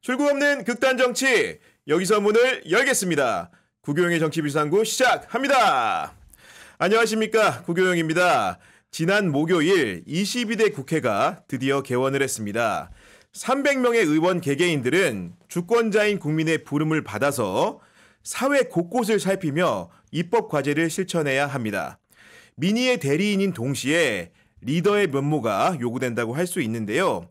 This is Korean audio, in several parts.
출구 없는 극단 정치, 여기서 문을 열겠습니다. 구교영의 정치비상구 시작합니다. 안녕하십니까, 구교영입니다. 지난 목요일 22대 국회가 드디어 개원을 했습니다. 300명의 의원 개개인들은 주권자인 국민의 부름을 받아서 사회 곳곳을 살피며 입법 과제를 실천해야 합니다. 민의의 대리인인 동시에 리더의 면모가 요구된다고 할 수 있는데요.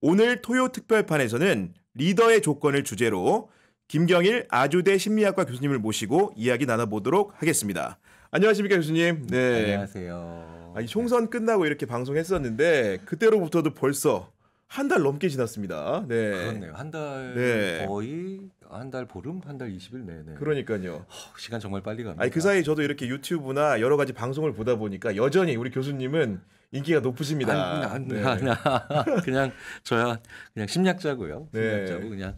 오늘 토요 특별판에서는 리더의 조건을 주제로 김경일 아주대 심리학과 교수님을 모시고 이야기 나눠보도록 하겠습니다. 안녕하십니까, 교수님. 네. 안녕하세요. 아니, 총선 끝나고 이렇게 방송했었는데 그때로부터도 벌써 한 달 넘게 지났습니다. 네. 그렇네요. 한 달 거의 한 달 보름, 한 달 20일 내내. 그러니까요. 시간 정말 빨리 갑니다. 아니, 그 사이 저도 이렇게 유튜브나 여러 가지 방송을 보다 보니까 여전히 우리 교수님은 인기가 높으십니다. 그냥 저야 그냥 심리학자고요. 심리학자고 네. 그냥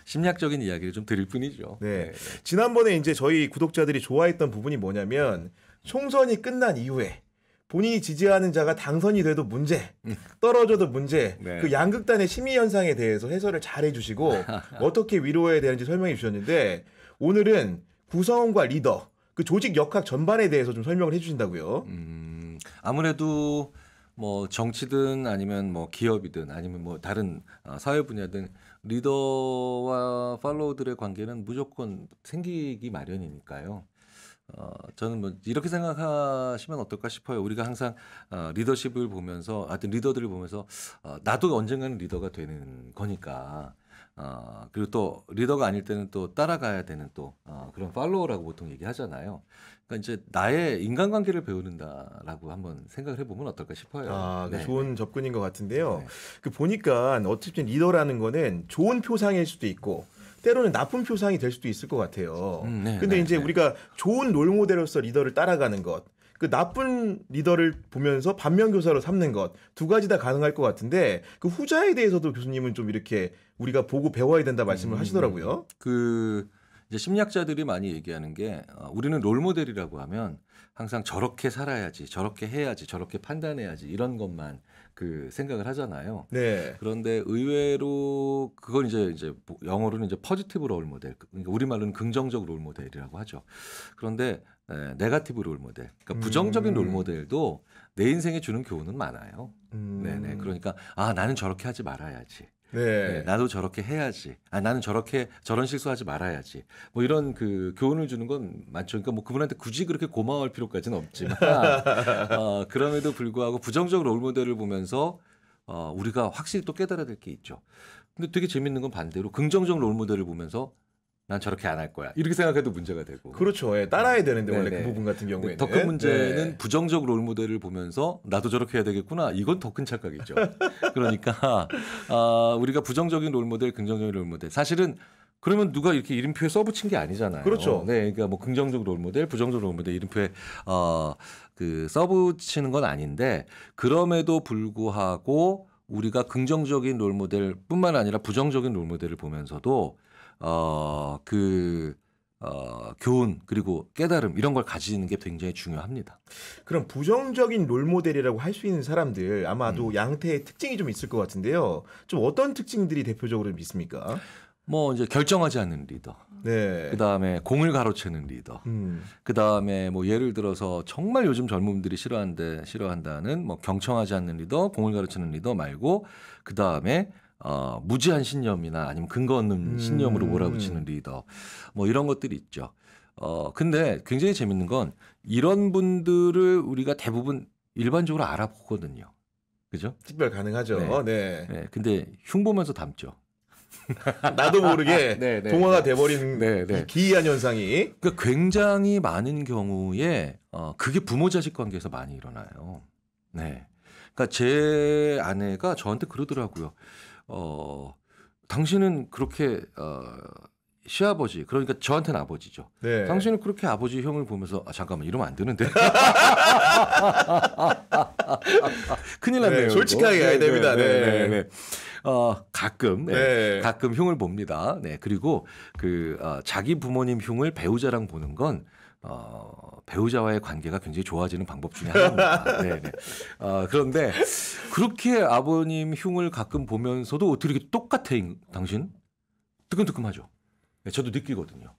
심리학적인 이야기를 좀 드릴 뿐이죠. 네. 지난번에 이제 저희 구독자들이 좋아했던 부분이 뭐냐면 총선이 끝난 이후에 본인이 지지하는 자가 당선이 돼도 문제, 떨어져도 문제, 네. 그 양극단의 심리 현상에 대해서 해설을 잘 해주시고 어떻게 위로해야 되는지 설명해 주셨는데 오늘은 구성원과 리더, 그 조직 역학 전반에 대해서 좀 설명을 해주신다고요. 아무래도 뭐 정치든 아니면 뭐 기업이든 아니면 뭐 다른 사회 분야든 리더와 팔로워들의 관계는 무조건 생기기 마련이니까요. 저는 뭐 이렇게 생각하시면 어떨까 싶어요. 우리가 항상 리더십을 보면서, 하여튼 리더들을 보면서 나도 언젠가는 리더가 되는 거니까. 그리고 또 리더가 아닐 때는 또 따라가야 되는 또 그런 팔로워라고 보통 얘기하잖아요. 그러니까 이제 나의 인간관계를 배우는다라고 한번 생각을 해보면 어떨까 싶어요. 네. 좋은 접근인 것 같은데요. 네. 그 보니까 어쨌든 리더라는 거는 좋은 표상일 수도 있고 때로는 나쁜 표상이 될 수도 있을 것 같아요. 근데 이제 우리가 좋은 롤모델로서 리더를 따라가는 것, 그 나쁜 리더를 보면서 반면교사로 삼는 것, 두 가지 다 가능할 것 같은데 그 후자에 대해서도 교수님은 좀 이렇게 우리가 보고 배워야 된다 말씀을 하시더라고요. 이제 심리학자들이 많이 얘기하는 게 우리는 롤모델이라고 하면 항상 저렇게 살아야지, 저렇게 해야지, 저렇게 판단해야지 이런 것만 그 생각을 하잖아요. 네. 그런데 의외로 그건 이제 영어로는 이제 포지티브 롤모델, 그러니까 우리말로는 긍정적 롤모델이라고 하죠. 그런데 네거티브 롤모델, 그러니까 부정적인 롤모델도 내 인생에 주는 교훈은 많아요. 네네. 그러니까 나는 저렇게 하지 말아야지. 네, 나도 저렇게 해야지. 나는 저런 실수하지 말아야지. 뭐 이런 그 교훈을 주는 건 많죠. 그러니까 뭐 그분한테 굳이 그렇게 고마워할 필요까지는 없지만 그럼에도 불구하고 부정적 롤모델을 보면서 우리가 확실히 또 깨달아야 될 게 있죠. 근데 되게 재밌는 건 반대로 긍정적 롤모델을 보면서 난 저렇게 안 할 거야. 이렇게 생각해도 문제가 되고. 그렇죠. 따라야 되는데 원래 그 부분 같은 경우에는. 더 큰 문제는 부정적 롤모델을 보면서 나도 저렇게 해야 되겠구나. 이건 더 큰 착각이죠. 그러니까 우리가 부정적인 롤모델, 긍정적인 롤모델. 사실은 그러면 누가 이렇게 이름표에 써붙인 게 아니잖아요. 그렇죠. 네, 그러니까 뭐 긍정적 롤모델, 부정적 롤모델 이름표에 그 써붙이는 건 아닌데 그럼에도 불구하고 우리가 긍정적인 롤모델뿐만 아니라 부정적인 롤모델을 보면서도 교훈 그리고 깨달음 이런 걸 가지는 게 굉장히 중요합니다. 그럼 부정적인 롤모델이라고 할 수 있는 사람들 아마도 양태의 특징이 좀 있을 것 같은데요. 좀 어떤 특징들이 대표적으로 좀 있습니까? 뭐 이제 결정하지 않는 리더. 네. 그다음에 공을 가로채는 리더. 그다음에 뭐 예를 들어서 정말 요즘 젊은 분들이 싫어한다는 뭐 경청하지 않는 리더, 공을 가로채는 리더 말고 그다음에 무지한 신념이나 아니면 근거 없는 신념으로 몰아붙이는 리더 뭐 이런 것들이 있죠. 근데 굉장히 재밌는 건 이런 분들을 우리가 대부분 일반적으로 알아보거든요. 그죠? 특별 가능하죠. 네. 근데 흉보면서 닮죠. 나도 모르게 동화가 돼버리는 기이한 현상이. 그러니까 굉장히 많은 경우에 그게 부모 자식 관계에서 많이 일어나요. 네. 그러니까 제 아내가 저한테 그러더라고요. 당신은 그렇게 시아버지, 그러니까 저한테는 아버지죠. 네. 당신은 그렇게 아버지 형을 보면서 잠깐만 이러면 안 되는데. 큰일 났네요. 네, 솔직하게 가야 됩니다. 네. 가끔 흉을 봅니다. 네. 그리고 자기 부모님 흉을 배우자랑 보는 건 배우자와의 관계가 굉장히 좋아지는 방법 중에 하나입니다. 네네. 그런데 그렇게 아버님 흉을 가끔 보면서도 어떻게 이렇게 똑같아 당신? 뜨끔뜨끔하죠. 네, 저도 느끼거든요.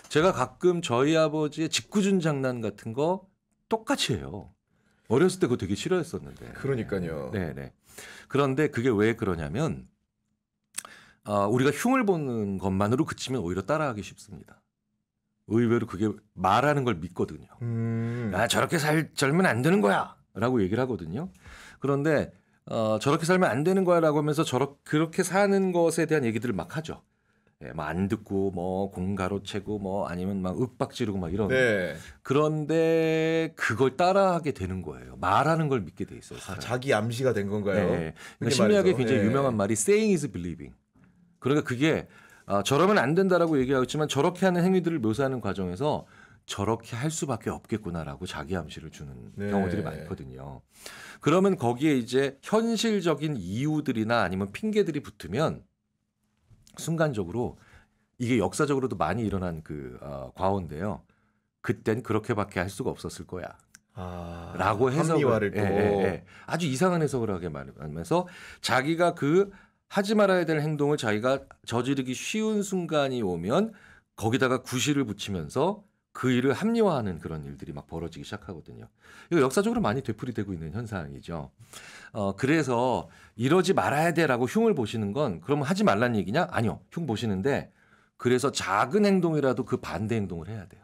제가 가끔 저희 아버지의 짓궂은 장난 같은 거 똑같이 해요. 어렸을 때 그거 되게 싫어했었는데. 그러니까요. 네네. 그런데 그게 왜 그러냐면 우리가 흉을 보는 것만으로 그치면 오히려 따라하기 쉽습니다. 의외로 그게 말하는 걸 믿거든요. 야, 저렇게 살면 안 되는 거야 라고 얘기를 하거든요. 그런데 저렇게 살면 안 되는 거야 라고 하면서 그렇게 사는 것에 대한 얘기들을 막 하죠. 예, 뭐 안 듣고 뭐 공 가로채고 뭐 아니면 막 윽박지르고 막 이런. 네. 그런데 그걸 따라하게 되는 거예요. 말하는 걸 믿게 돼 있어요. 사람이. 자기 암시가 된 건가요? 네. 그러니까 심리학에 말해서. 굉장히 네. 유명한 말이 saying is believing. 그러니까 그게 저러면 안 된다라고 얘기하고 있지만 저렇게 하는 행위들을 묘사하는 과정에서 저렇게 할 수밖에 없겠구나라고 자기 암시를 주는 네. 경우들이 많거든요. 그러면 거기에 이제 현실적인 이유들이나 아니면 핑계들이 붙으면 순간적으로 이게 역사적으로도 많이 일어난 그 과언인데요. 그땐 그렇게밖에 할 수가 없었을 거야. 라고 합리화를 해석을 또. 아주 이상한 해석을 하게 말하면서 자기가 그 하지 말아야 될 행동을 자기가 저지르기 쉬운 순간이 오면 거기다가 구실을 붙이면서 그 일을 합리화하는 그런 일들이 막 벌어지기 시작하거든요. 이거 역사적으로 많이 되풀이되고 있는 현상이죠. 그래서 이러지 말아야 돼라고 흉을 보시는 건 그러면 하지 말란 얘기냐? 아니요. 흉 보시는데 그래서 작은 행동이라도 그 반대 행동을 해야 돼요.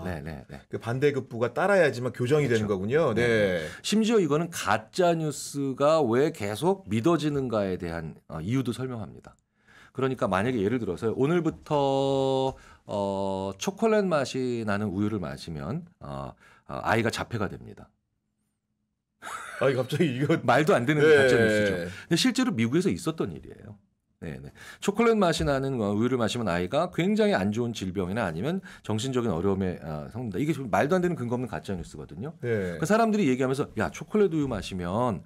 네네네. 그 반대급부가 따라야지만 교정이 그렇죠. 되는 거군요. 네. 심지어 이거는 가짜 뉴스가 왜 계속 믿어지는가에 대한 이유도 설명합니다. 그러니까 만약에 예를 들어서 오늘부터 초콜릿 맛이 나는 우유를 마시면 아이가 자폐가 됩니다. 아니 갑자기 이거 말도 안 되는 네. 가짜 뉴스죠. 근데 실제로 미국에서 있었던 일이에요. 네네. 초콜릿 맛이 나는 우유를 마시면 아이가 굉장히 안 좋은 질병이나 아니면 정신적인 어려움에 겪는다. 이게 좀 말도 안 되는 근거 없는 가짜 뉴스거든요. 네. 그 사람들이 얘기하면서 야 초콜릿 우유 마시면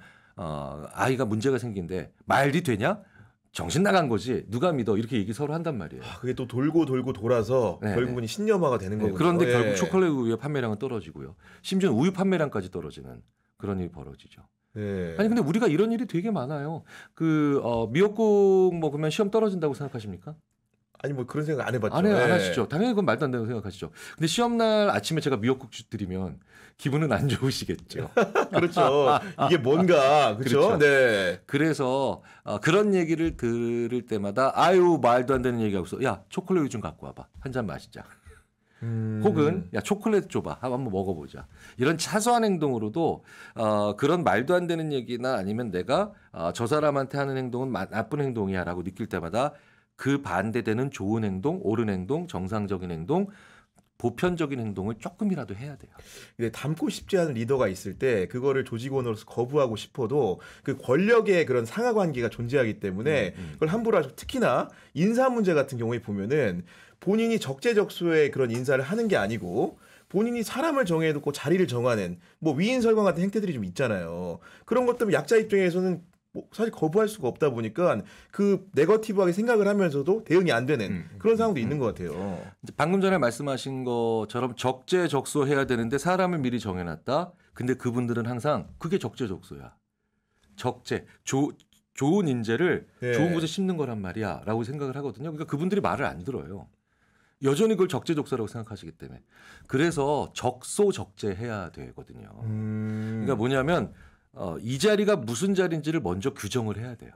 아이가 문제가 생긴데 말이 되냐? 정신 나간 거지. 누가 믿어? 이렇게 얘기 서로 한단 말이에요. 그게 또 돌고 거라서 네, 결국은 신념화가 되는 거군요. 그런데 예. 결국 초콜릿 우유의 판매량은 떨어지고요. 심지어 우유 판매량까지 떨어지는 그런 일이 벌어지죠. 네. 아니 근데 우리가 이런 일이 되게 많아요. 미역국 먹으면 시험 떨어진다고 생각하십니까? 아니 뭐 그런 생각 안 해봤죠. 안 예. 하시죠. 당연히 그건 말도 안 된다고 생각하시죠. 근데 시험 날 아침에 제가 미역국 드리면 기분은 안 좋으시겠죠. 그렇죠. 이게 뭔가 그렇죠. 그렇죠. 네. 그래서 그런 얘기를 들을 때마다 아유 말도 안 되는 얘기하고 있어. 야 초콜릿 우유 좀 갖고 와봐. 한 잔 마시자. 혹은 야 초콜릿 줘봐. 한번 먹어보자. 이런 사소한 행동으로도 그런 말도 안 되는 얘기나 아니면 내가 저 사람한테 하는 행동은 나쁜 행동이야라고 느낄 때마다 그 반대되는 좋은 행동, 옳은 행동, 정상적인 행동, 보편적인 행동을 조금이라도 해야 돼요. 근데 닮고 싶지 않은 리더가 있을 때 그거를 조직원으로서 거부하고 싶어도 그 권력의 그런 상하 관계가 존재하기 때문에 그걸 함부로 하죠. 특히나 인사 문제 같은 경우에 보면은 본인이 적재적소에 그런 인사를 하는 게 아니고 본인이 사람을 정해놓고 자리를 정하는 뭐 위인설관 같은 행태들이 좀 있잖아요. 그런 것 때문에 약자 입장에서는 뭐 사실 거부할 수가 없다 보니까 그 네거티브하게 생각을 하면서도 대응이 안 되는 그런 상황도 있는 것 같아요. 방금 전에 말씀하신 것처럼 적재적소해야 되는데 사람을 미리 정해놨다. 근데 그분들은 항상 그게 적재적소야. 좋은 인재를 네. 좋은 곳에 심는 거란 말이야 라고 생각을 하거든요. 그러니까 그분들이 말을 안 들어요. 여전히 그걸 적재적소라고 생각하시기 때문에. 그래서 적소적재해야 되거든요. 그러니까 뭐냐면 이 자리가 무슨 자리인지를 먼저 규정을 해야 돼요.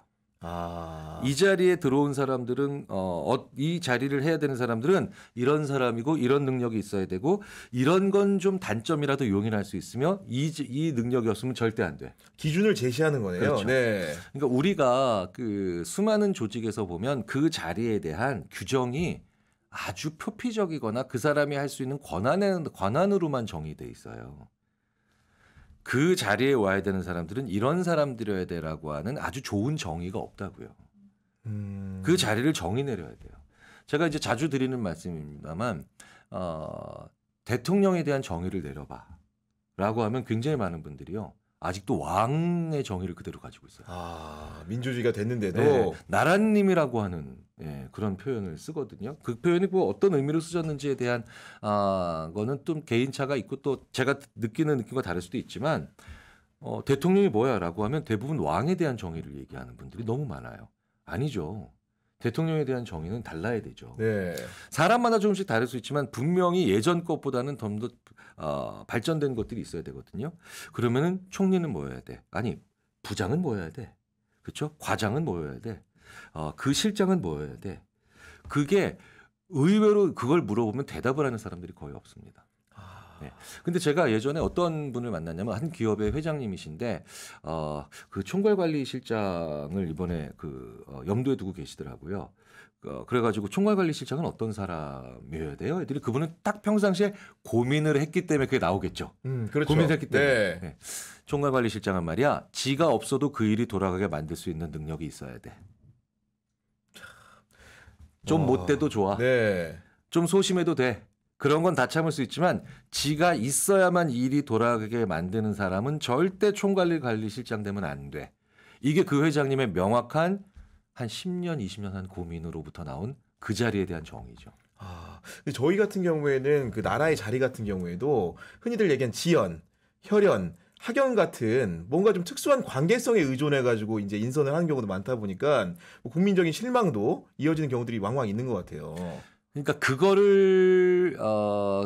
이 자리에 들어온 사람들은 이 자리를 해야 되는 사람들은 이런 사람이고 이런 능력이 있어야 되고 이런 건 좀 단점이라도 용인할 수 있으며 이 능력이 없으면 절대 안 돼. 기준을 제시하는 거네요. 그렇죠. 네. 그러니까 우리가 그 수많은 조직에서 보면 그 자리에 대한 규정이 아주 표피적이거나 그 사람이 할 수 있는 권한으로만 정의돼 있어요. 그 자리에 와야 되는 사람들은 이런 사람들이어야 되라고 하는 아주 좋은 정의가 없다고요. 그 자리를 정의 내려야 돼요. 제가 이제 자주 드리는 말씀입니다만 대통령에 대한 정의를 내려봐라고 하면 굉장히 많은 분들이요. 아직도 왕의 정의를 그대로 가지고 있어요. 민주주의가 됐는데도 네, 나라님이라고 하는 예, 그런 표현을 쓰거든요. 그 표현이 뭐 어떤 의미로 쓰셨는지에 대한 거는 좀 개인차가 있고 또 제가 느끼는 느낌과 다를 수도 있지만 대통령이 뭐야라고 하면 대부분 왕에 대한 정의를 얘기하는 분들이 너무 많아요. 아니죠. 대통령에 대한 정의는 달라야 되죠. 네. 사람마다 조금씩 다를 수 있지만 분명히 예전 것보다는 좀 더 발전된 것들이 있어야 되거든요. 그러면은 총리는 뭐여야 돼? 아니 부장은 뭐여야 돼? 그렇죠? 과장은 뭐여야 돼? 그 실장은 뭐여야 돼? 그게 의외로 그걸 물어보면 대답을 하는 사람들이 거의 없습니다. 네. 근데 제가 예전에 어떤 분을 만났냐면 한 기업의 회장님이신데 그 총괄관리실장을 이번에 염두에 두고 계시더라고요. 그래가지고 총괄관리실장은 어떤 사람이어야 돼요? 애들이 그분은 딱 평상시에 고민을 했기 때문에 그게 나오겠죠. 그렇죠. 고민을 했기 때문에. 네. 네. 총괄관리실장은 말이야 지가 없어도 그 일이 돌아가게 만들 수 있는 능력이 있어야 돼. 좀 못 돼도 좋아. 네. 좀 소심해도 돼. 그런 건 다 참을 수 있지만 지가 있어야만 일이 돌아가게 만드는 사람은 절대 총괄관리실장 되면 안 돼. 이게 그 회장님의 명확한 한 10년, 20년 한 고민으로부터 나온 그 자리에 대한 정의죠. 근데 저희 같은 경우에는 그 나라의 자리 같은 경우에도 흔히들 얘기한 지연, 혈연, 학연 같은 뭔가 좀 특수한 관계성에 의존해가지고 이제 인선을 하는 경우도 많다 보니까 뭐 국민적인 실망도 이어지는 경우들이 왕왕 있는 것 같아요. 그러니까 그거를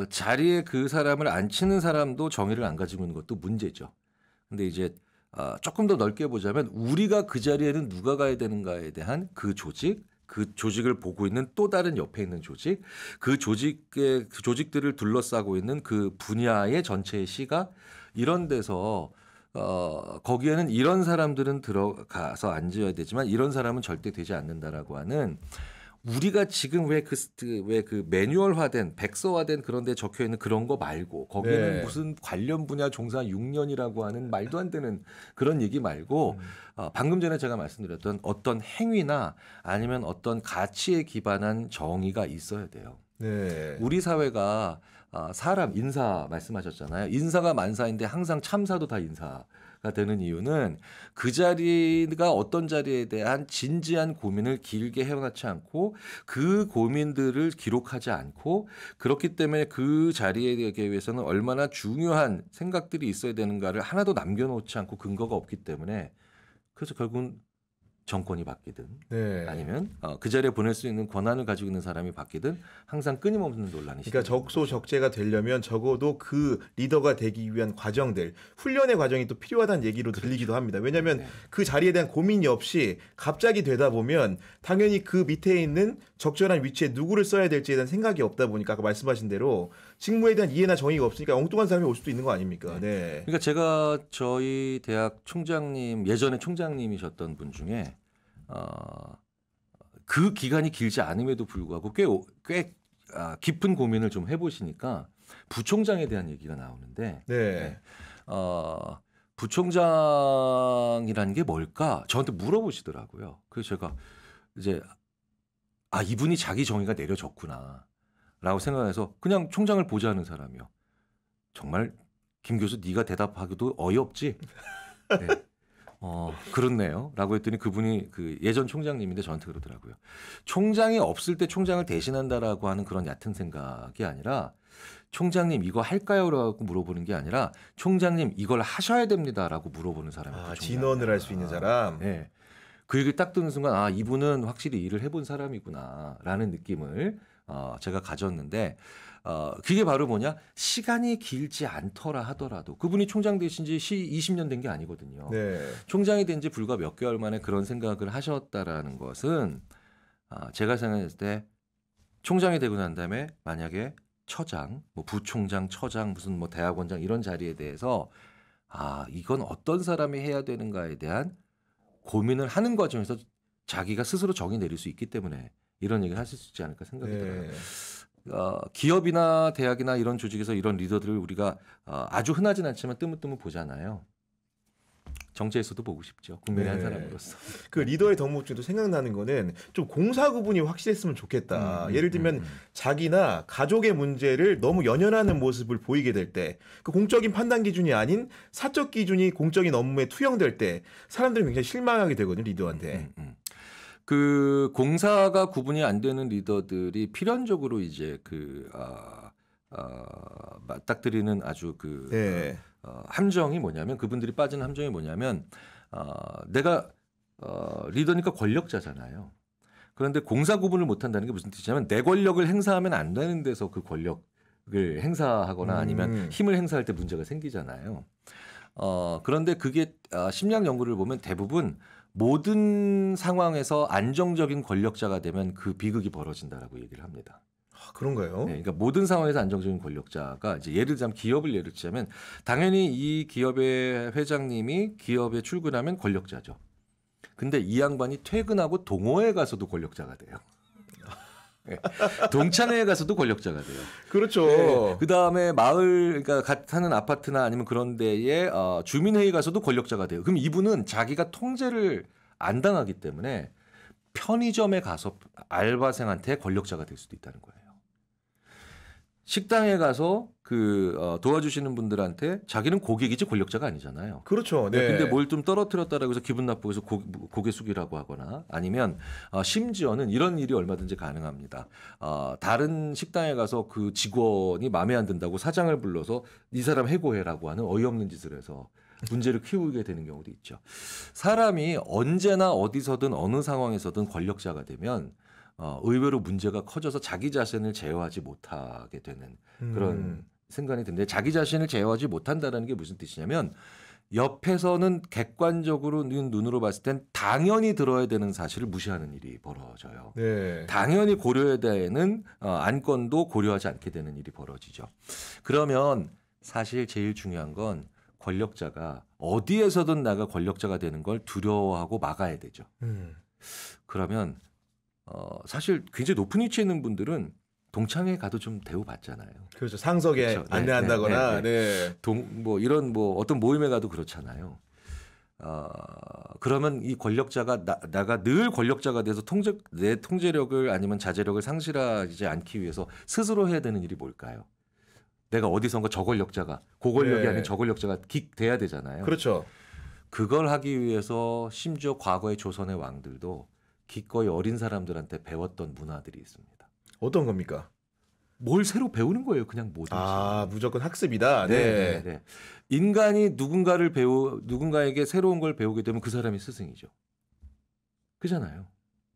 자리에 그 사람을 앉히는 사람도 정의를 안 가지고 있는 것도 문제죠. 근데 이제 조금 더 넓게 보자면 우리가 그 자리에는 누가 가야 되는가에 대한 그 조직을 보고 있는 또 다른 옆에 있는 조직, 그 조직들을 둘러싸고 있는 그 분야의 전체의 시각 이런 데서 거기에는 이런 사람들은 들어가서 앉아야 되지만 이런 사람은 절대 되지 않는다라고 하는 우리가 지금 왜 그 매뉴얼화된 백서화된 그런 데 적혀 있는 그런 거 말고 거기는 네. 무슨 관련 분야 종사 6년이라고 하는 말도 안 되는 그런 얘기 말고 방금 전에 제가 말씀드렸던 어떤 행위나 아니면 어떤 가치에 기반한 정의가 있어야 돼요. 네. 우리 사회가 사람 인사 말씀하셨잖아요. 인사가 만사인데 항상 참사도 다 인사가 되는 이유는 그 자리가 어떤 자리에 대한 진지한 고민을 길게 해놓지 않고 그 고민들을 기록하지 않고 그렇기 때문에 그 자리에 되기 위해서는 얼마나 중요한 생각들이 있어야 되는가를 하나도 남겨놓지 않고 근거가 없기 때문에 그래서 결국은 정권이 바뀌든 네. 아니면 그 자리에 보낼 수 있는 권한을 가지고 있는 사람이 바뀌든 항상 끊임없는 논란이 그러니까 적소적재가 되려면 적어도 그 리더가 되기 위한 과정들, 훈련의 과정이 또 필요하다는 얘기로 들리기도 합니다. 왜냐하면 네. 그 자리에 대한 고민이 없이 갑자기 되다 보면 당연히 그 밑에 있는 적절한 위치에 누구를 써야 될지에 대한 생각이 없다 보니까 아까 말씀하신 대로 직무에 대한 이해나 정의가 없으니까 엉뚱한 사람이 올 수도 있는 거 아닙니까? 네. 그러니까 제가 저희 대학 총장님 예전에 총장님이셨던 분 중에 그 기간이 길지 않음에도 불구하고 꽤 깊은 고민을 좀 해보시니까 부총장에 대한 얘기가 나오는데 네. 부총장이라는 게 뭘까 저한테 물어보시더라고요. 그래서 제가 이제 이분이 자기 정의가 내려졌구나라고 생각해서 그냥 총장을 보좌하는 사람이요. 정말 김 교수 네가 대답하기도 어이없지. 네. 그렇네요. 라고 했더니 그분이 그 예전 총장님인데 저한테 그러더라고요. 총장이 없을 때 총장을 대신한다라고 하는 그런 얕은 생각이 아니라 총장님 이거 할까요? 라고 물어보는 게 아니라 총장님 이걸 하셔야 됩니다라고 물어보는 사람이에요. 진언을 할 수 있는 사람. 네. 그 얘기 딱 듣는 순간 이분은 확실히 일을 해본 사람이구나라는 느낌을 제가 가졌는데 그게 바로 뭐냐 시간이 길지 않더라 하더라도 그분이 총장 되신 지 20년 된 게 아니거든요. 네. 총장이 된 지 불과 몇 개월 만에 그런 생각을 하셨다라는 것은 제가 생각했을 때 총장이 되고 난 다음에 만약에 처장, 뭐 부총장, 처장, 무슨 뭐 대학원장 이런 자리에 대해서 이건 어떤 사람이 해야 되는가에 대한 고민을 하는 과정에서 자기가 스스로 정의 내릴 수 있기 때문에 이런 얘기를 하실 수 있지 않을까 생각이 들어요. 기업이나 대학이나 이런 조직에서 이런 리더들을 우리가 아주 흔하진 않지만 뜨문뜨문 보잖아요. 정치에서도 보고 싶죠. 국민의 한 사람으로서. 그 리더의 덕목 중에도 생각나는 거는 좀 공사 구분이 확실했으면 좋겠다. 예를 들면 자기나 가족의 문제를 너무 연연하는 모습을 보이게 될 때 그 공적인 판단 기준이 아닌 사적 기준이 공적인 업무에 투영될 때 사람들이 굉장히 실망하게 되거든요. 리더한테. 그 공사가 구분이 안 되는 리더들이 필연적으로 이제 맞닥뜨리는 아주 네. 함정이 뭐냐면 그분들이 빠진 함정이 뭐냐면 내가 리더니까 권력자잖아요. 그런데 공사 구분을 못한다는 게 무슨 뜻이냐면 내 권력을 행사하면 안 되는 데서 그 권력을 행사하거나 아니면 힘을 행사할 때 문제가 생기잖아요. 그런데 그게 심리학 연구를 보면 대부분 모든 상황에서 안정적인 권력자가 되면 그 비극이 벌어진다라고 얘기를 합니다. 아, 그런가요? 네, 그러니까 모든 상황에서 안정적인 권력자가 이제 예를 들자면 기업을 예를 들자면 당연히 이 기업의 회장님이 기업에 출근하면 권력자죠. 근데 이 양반이 퇴근하고 동호회 가서도 권력자가 돼요. 네. 동창회에 가서도 권력자가 돼요. 그렇죠. 네. 그다음에 마을 그러니까 사는 아파트나 아니면 그런 데에 주민회의 가서도 권력자가 돼요. 그럼 이분은 자기가 통제를 안 당하기 때문에 편의점에 가서 알바생한테 권력자가 될 수도 있다는 거예요. 식당에 가서 도와주시는 분들한테 자기는 고객이지 권력자가 아니잖아요. 그렇죠. 네. 근데 뭘 좀 떨어뜨렸다라고 해서 기분 나쁘고 해서 고개 숙이라고 하거나 아니면 심지어는 이런 일이 얼마든지 가능합니다. 다른 식당에 가서 그 직원이 마음에 안 든다고 사장을 불러서 이 사람 해고해라고 하는 어이없는 짓을 해서 문제를 키우게 되는 경우도 있죠. 사람이 언제나 어디서든 어느 상황에서든 권력자가 되면 의외로 문제가 커져서 자기 자신을 제어하지 못하게 되는 그런 생각이 드는데 자기 자신을 제어하지 못한다는 게 무슨 뜻이냐면 옆에서는 객관적으로 눈으로 봤을 땐 당연히 들어야 되는 사실을 무시하는 일이 벌어져요. 네. 당연히 고려해야 되는 안건도 고려하지 않게 되는 일이 벌어지죠. 그러면 사실 제일 중요한 건 권력자가 어디에서든 나가 권력자가 되는 걸 두려워하고 막아야 되죠. 그러면 사실 굉장히 높은 위치에 있는 분들은 동창회 가도 좀 대우받잖아요. 그렇죠. 상석에 그렇죠. 안내한다거나. 네. 이런 어떤 모임에 가도 그렇잖아요. 그러면 이 권력자가 나가 늘 권력자가 돼서 내 통제력을 아니면 자제력을 상실하지 않기 위해서 스스로 해야 되는 일이 뭘까요? 내가 어디선가 저권력자가 고권력이 네. 아닌 저권력자가 돼야 되잖아요. 그렇죠. 그걸 하기 위해서 심지어 과거의 조선의 왕들도 기꺼이 어린 사람들한테 배웠던 문화들이 있습니다. 어떤 겁니까? 뭘 새로 배우는 거예요. 그냥 뭐든지. 무조건 학습이다. 네. 네. 인간이 누군가에게 새로운 걸 배우게 되면 그 사람이 스승이죠. 그잖아요.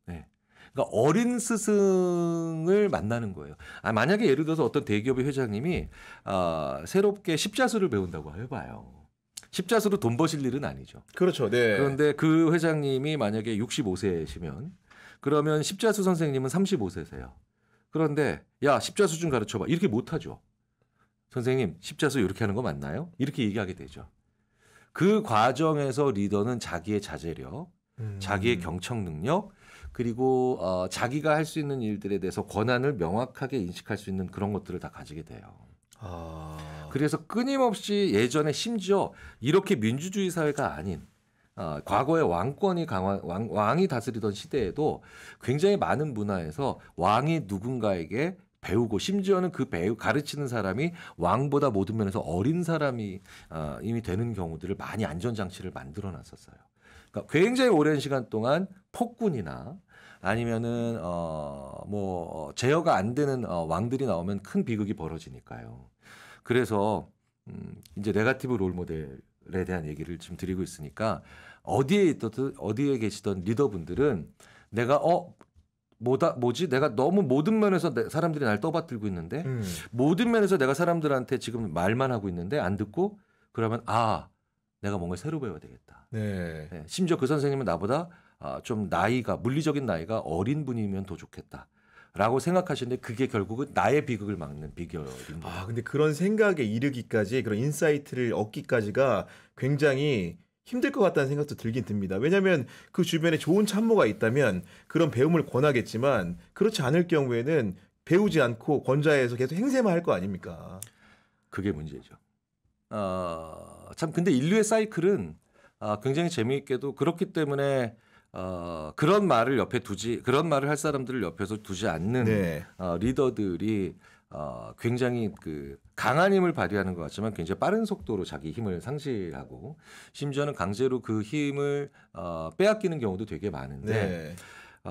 네. 그러니까 어린 스승을 만나는 거예요. 만약에 예를 들어서 어떤 대기업의 회장님이 새롭게 십자수를 배운다고 해봐요. 십자수로 돈 버실 일은 아니죠. 그렇죠. 네. 그런데 그 회장님이 만약에 65세시면 그러면 십자수 선생님은 35세세요. 그런데 야 십자수 좀 가르쳐봐. 이렇게 못하죠. 선생님 십자수 이렇게 하는 거 맞나요? 이렇게 얘기하게 되죠. 그 과정에서 리더는 자기의 자제력, 자기의 경청 능력 그리고 자기가 할 수 있는 일들에 대해서 권한을 명확하게 인식할 수 있는 그런 것들을 다 가지게 돼요. 그래서 끊임없이 예전에 심지어 이렇게 민주주의 사회가 아닌 과거의 왕이 다스리던 시대에도 굉장히 많은 문화에서 왕이 누군가에게 배우고 심지어는 그 가르치는 사람이 왕보다 모든 면에서 어린 사람이 이미 되는 경우들을 많이 안전장치를 만들어 놨었어요. 그러니까 굉장히 오랜 시간 동안 폭군이나 아니면은 제어가 안 되는 왕들이 나오면 큰 비극이 벌어지니까요. 그래서 이제 네거티브 롤 모델에 대한 얘기를 지금 드리고 있으니까 어디에 계시던 리더분들은 내가 내가 너무 모든 면에서 사람들이 날 떠받들고 있는데 모든 면에서 내가 사람들한테 지금 말만 하고 있는데 안 듣고 그러면 내가 뭔가 새로 배워야 되겠다. 네. 네, 심지어 그 선생님은 나보다 좀 물리적인 나이가 어린 분이면 더 좋겠다. 라고 생각하시는데 그게 결국은 나의 비극을 막는 비결입니다. 근데 그런 생각에 이르기까지 그런 인사이트를 얻기까지가 굉장히 힘들 것 같다는 생각도 들긴 듭니다. 왜냐하면 그 주변에 좋은 참모가 있다면 그런 배움을 권하겠지만 그렇지 않을 경우에는 배우지 않고 권좌에서 계속 행세만 할 거 아닙니까? 그게 문제죠. 참 근데 인류의 사이클은 굉장히 재미있게도 그렇기 때문에 그런 말을 그런 말을 할 사람들을 옆에서 두지 않는 네. 리더들이 굉장히 강한 힘을 발휘하는 것 같지만 굉장히 빠른 속도로 자기 힘을 상실하고 심지어는 강제로 그 힘을 빼앗기는 경우도 되게 많은데 네.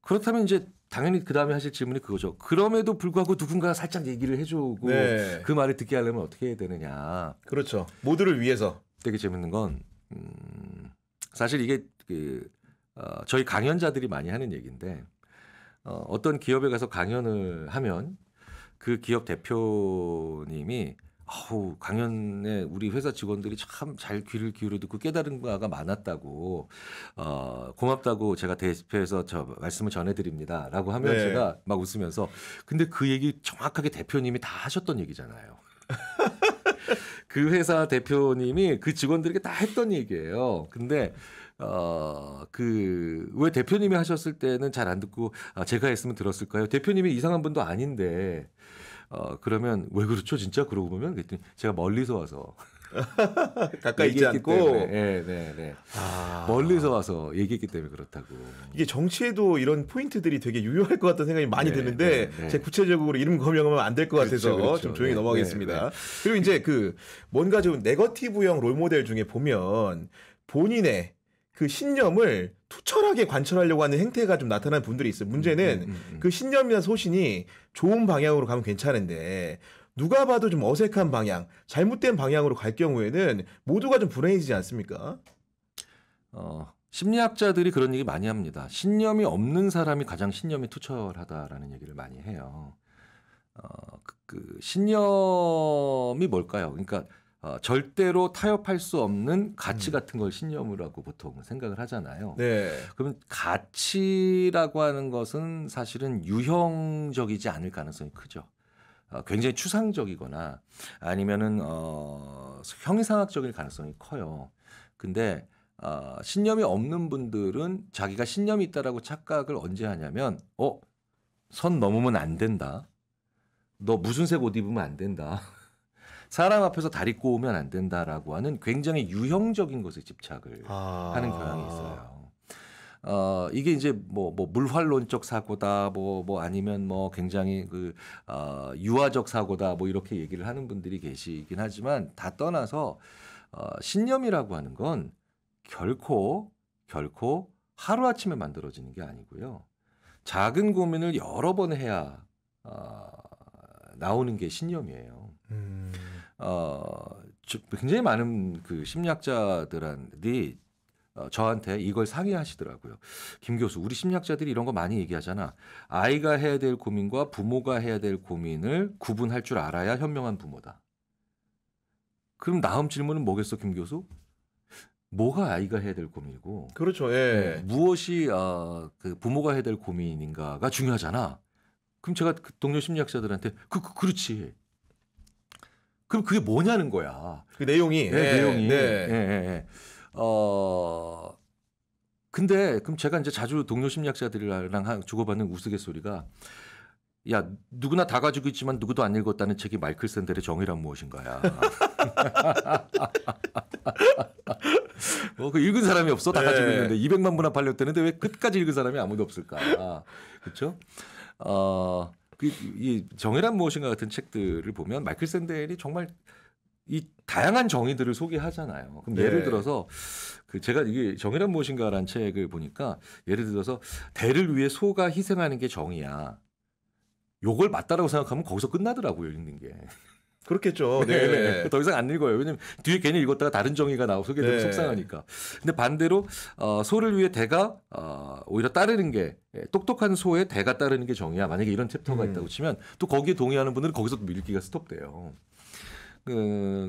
그렇다면 이제 당연히 그 다음에 하실 질문이 그거죠. 그럼에도 불구하고 누군가 살짝 얘기를 해주고 네. 그 말을 듣게 하려면 어떻게 해야 되느냐. 그렇죠. 모두를 위해서. 되게 재밌는 건 사실 이게 저희 강연자들이 많이 하는 얘기인데 어떤 기업에 가서 강연을 하면 그 기업 대표님이 강연에 우리 회사 직원들이 참 잘 귀를 기울여 듣고 깨달은 바가 많았다고 고맙다고 제가 대표해서 저 말씀을 전해드립니다라고 하면 네. 제가 막 웃으면서 근데 그 얘기 정확하게 대표님이 다 하셨던 얘기잖아요. 그 회사 대표님이 그 직원들에게 다 했던 얘기예요. 근데 왜 대표님이 하셨을 때는 잘 안 듣고 제가 했으면 들었을까요? 대표님이 이상한 분도 아닌데 그러면 왜 그렇죠? 진짜 그러고 보면 그랬더니 제가 멀리서 와서 가까이 있지 얘기했기 않고. 때문에, 네. 멀리서 와서 얘기했기 때문에 그렇다고. 이게 정치에도 이런 포인트들이 되게 유효할 것 같다는 생각이 많이 네, 드는데 네. 제가 구체적으로 이름 거명하면 안 될 것 같아서 그렇죠. 좀 조용히 네, 넘어가겠습니다. 네. 그리고 이제 뭔가 좀 네거티브형 롤모델 중에 보면 본인의 그 신념을 투철하게 관철하려고 하는 행태가 좀 나타나는 분들이 있어요. 문제는 그 신념이나 소신이 좋은 방향으로 가면 괜찮은데 누가 봐도 좀 어색한 방향, 잘못된 방향으로 갈 경우에는 모두가 좀 불행해지지 않습니까? 심리학자들이 그런 얘기 많이 합니다. 신념이 없는 사람이 가장 신념이 투철하다라는 얘기를 많이 해요. 신념이 뭘까요? 그러니까 절대로 타협할 수 없는 가치 같은 걸 신념이라고 보통 생각을 하잖아요. 네. 그럼 가치라고 하는 것은 사실은 유형적이지 않을 가능성이 크죠. 굉장히 추상적이거나 아니면은 형이상학적일 가능성이 커요. 근데 신념이 없는 분들은 자기가 신념이 있다라고 착각을 언제 하냐면 선 넘으면 안 된다. 너 무슨 색 옷 입으면 안 된다. 사람 앞에서 다리 꼬우면 안 된다라고 하는 굉장히 유형적인 것에 집착을 하는 경향이 있어요. 이게 이제 뭐 물활론적 사고다, 뭐 아니면 뭐 굉장히 유아적 사고다, 뭐 이렇게 얘기를 하는 분들이 계시긴 하지만 다 떠나서 신념이라고 하는 건 결코 하루아침에 만들어지는 게 아니고요. 작은 고민을 여러 번 해야 나오는 게 신념이에요. 굉장히 많은 그 심리학자들이 저한테 이걸 상의하시더라고요. 김 교수, 우리 심리학자들이 이런 거 많이 얘기하잖아. 아이가 해야 될 고민과 부모가 해야 될 고민을 구분할 줄 알아야 현명한 부모다. 그럼 다음 질문은 뭐겠어, 김 교수? 뭐가 아이가 해야 될 고민이고, 그렇죠. 예. 무엇이 그 부모가 해야 될 고민인가가 중요하잖아. 그럼 제가 그 동료 심리학자들한테 그렇지. 그럼 그게 뭐냐는 거야. 그 내용이. 내용이. 네. 근데 그럼 제가 이제 자주 동료 심리학자들이랑 주고받는 우스갯소리가 야, 누구나 다 가지고 있지만 누구도 안 읽었다는 책이 마이클 샌델의 정의란 무엇인가야. 그 읽은 사람이 없어? 다 가지고 있는데 200만 부나 팔렸다는데 왜 끝까지 읽은 사람이 아무도 없을까? 그렇죠? 이 정의란 무엇인가 같은 책들을 보면 마이클 샌델이 정말 이 다양한 정의들을 소개하잖아요. 그럼 예를 들어서 제가 이게 정의란 무엇인가라는 책을 보니까 예를 들어서 대를 위해 소가 희생하는 게 정의야. 요걸 맞다라고 생각하면 거기서 끝나더라고요, 읽는 게. 그렇겠죠. 네. 더 이상 안 읽어요. 왜냐면 뒤에 괜히 읽었다가 다른 정의가 나오고 소개되면 속상하니까. 근데 반대로 소를 위해 대가 오히려 따르는 게 똑똑한 소의 대가 따르는 게 정의야. 만약에 이런 챕터가 있다고 치면 또 거기에 동의하는 분들은 거기서 읽기가 스톱돼요.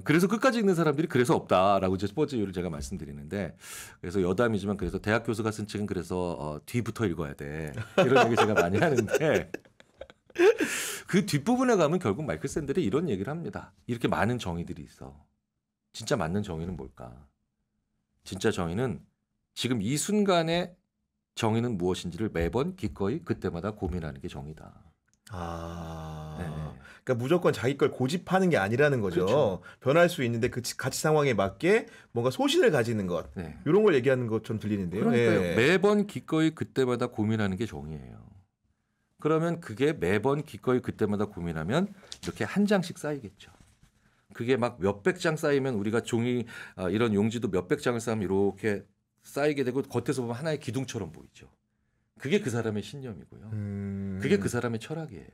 그래서 끝까지 읽는 사람들이 그래서 없다라고 이제 스포츠 이유를 제가 말씀드리는데 그래서 여담이지만 그래서 대학 교수가 쓴 책은 그래서 뒤부터 읽어야 돼. 이런 얘기 제가 많이 하는데 그 뒷부분에 가면 결국 마이클 샌델이 이런 얘기를 합니다. 이렇게 많은 정의들이 있어. 진짜 맞는 정의는 뭘까? 진짜 정의는 지금 이 순간의 정의는 무엇인지를 매번 기꺼이 그때마다 고민하는 게 정의다. 그러니까 무조건 자기 걸 고집하는 게 아니라는 거죠. 그렇죠. 변할 수 있는데 그 가치 상황에 맞게 뭔가 소신을 가지는 것. 이런 걸 얘기하는 것처럼 들리는데요. 그러니까요. 매번 기꺼이 그때마다 고민하는 게 정의예요. 그러면 그게 매번 기꺼이 그때마다 고민하면 이렇게 한 장씩 쌓이겠죠. 그게 막 몇백 장 쌓이면 우리가 종이 이런 용지도 몇백 장을 쌓으면 이렇게 쌓이게 되고 겉에서 보면 하나의 기둥처럼 보이죠. 그게 그 사람의 신념이고요. 그게 그 사람의 철학이에요.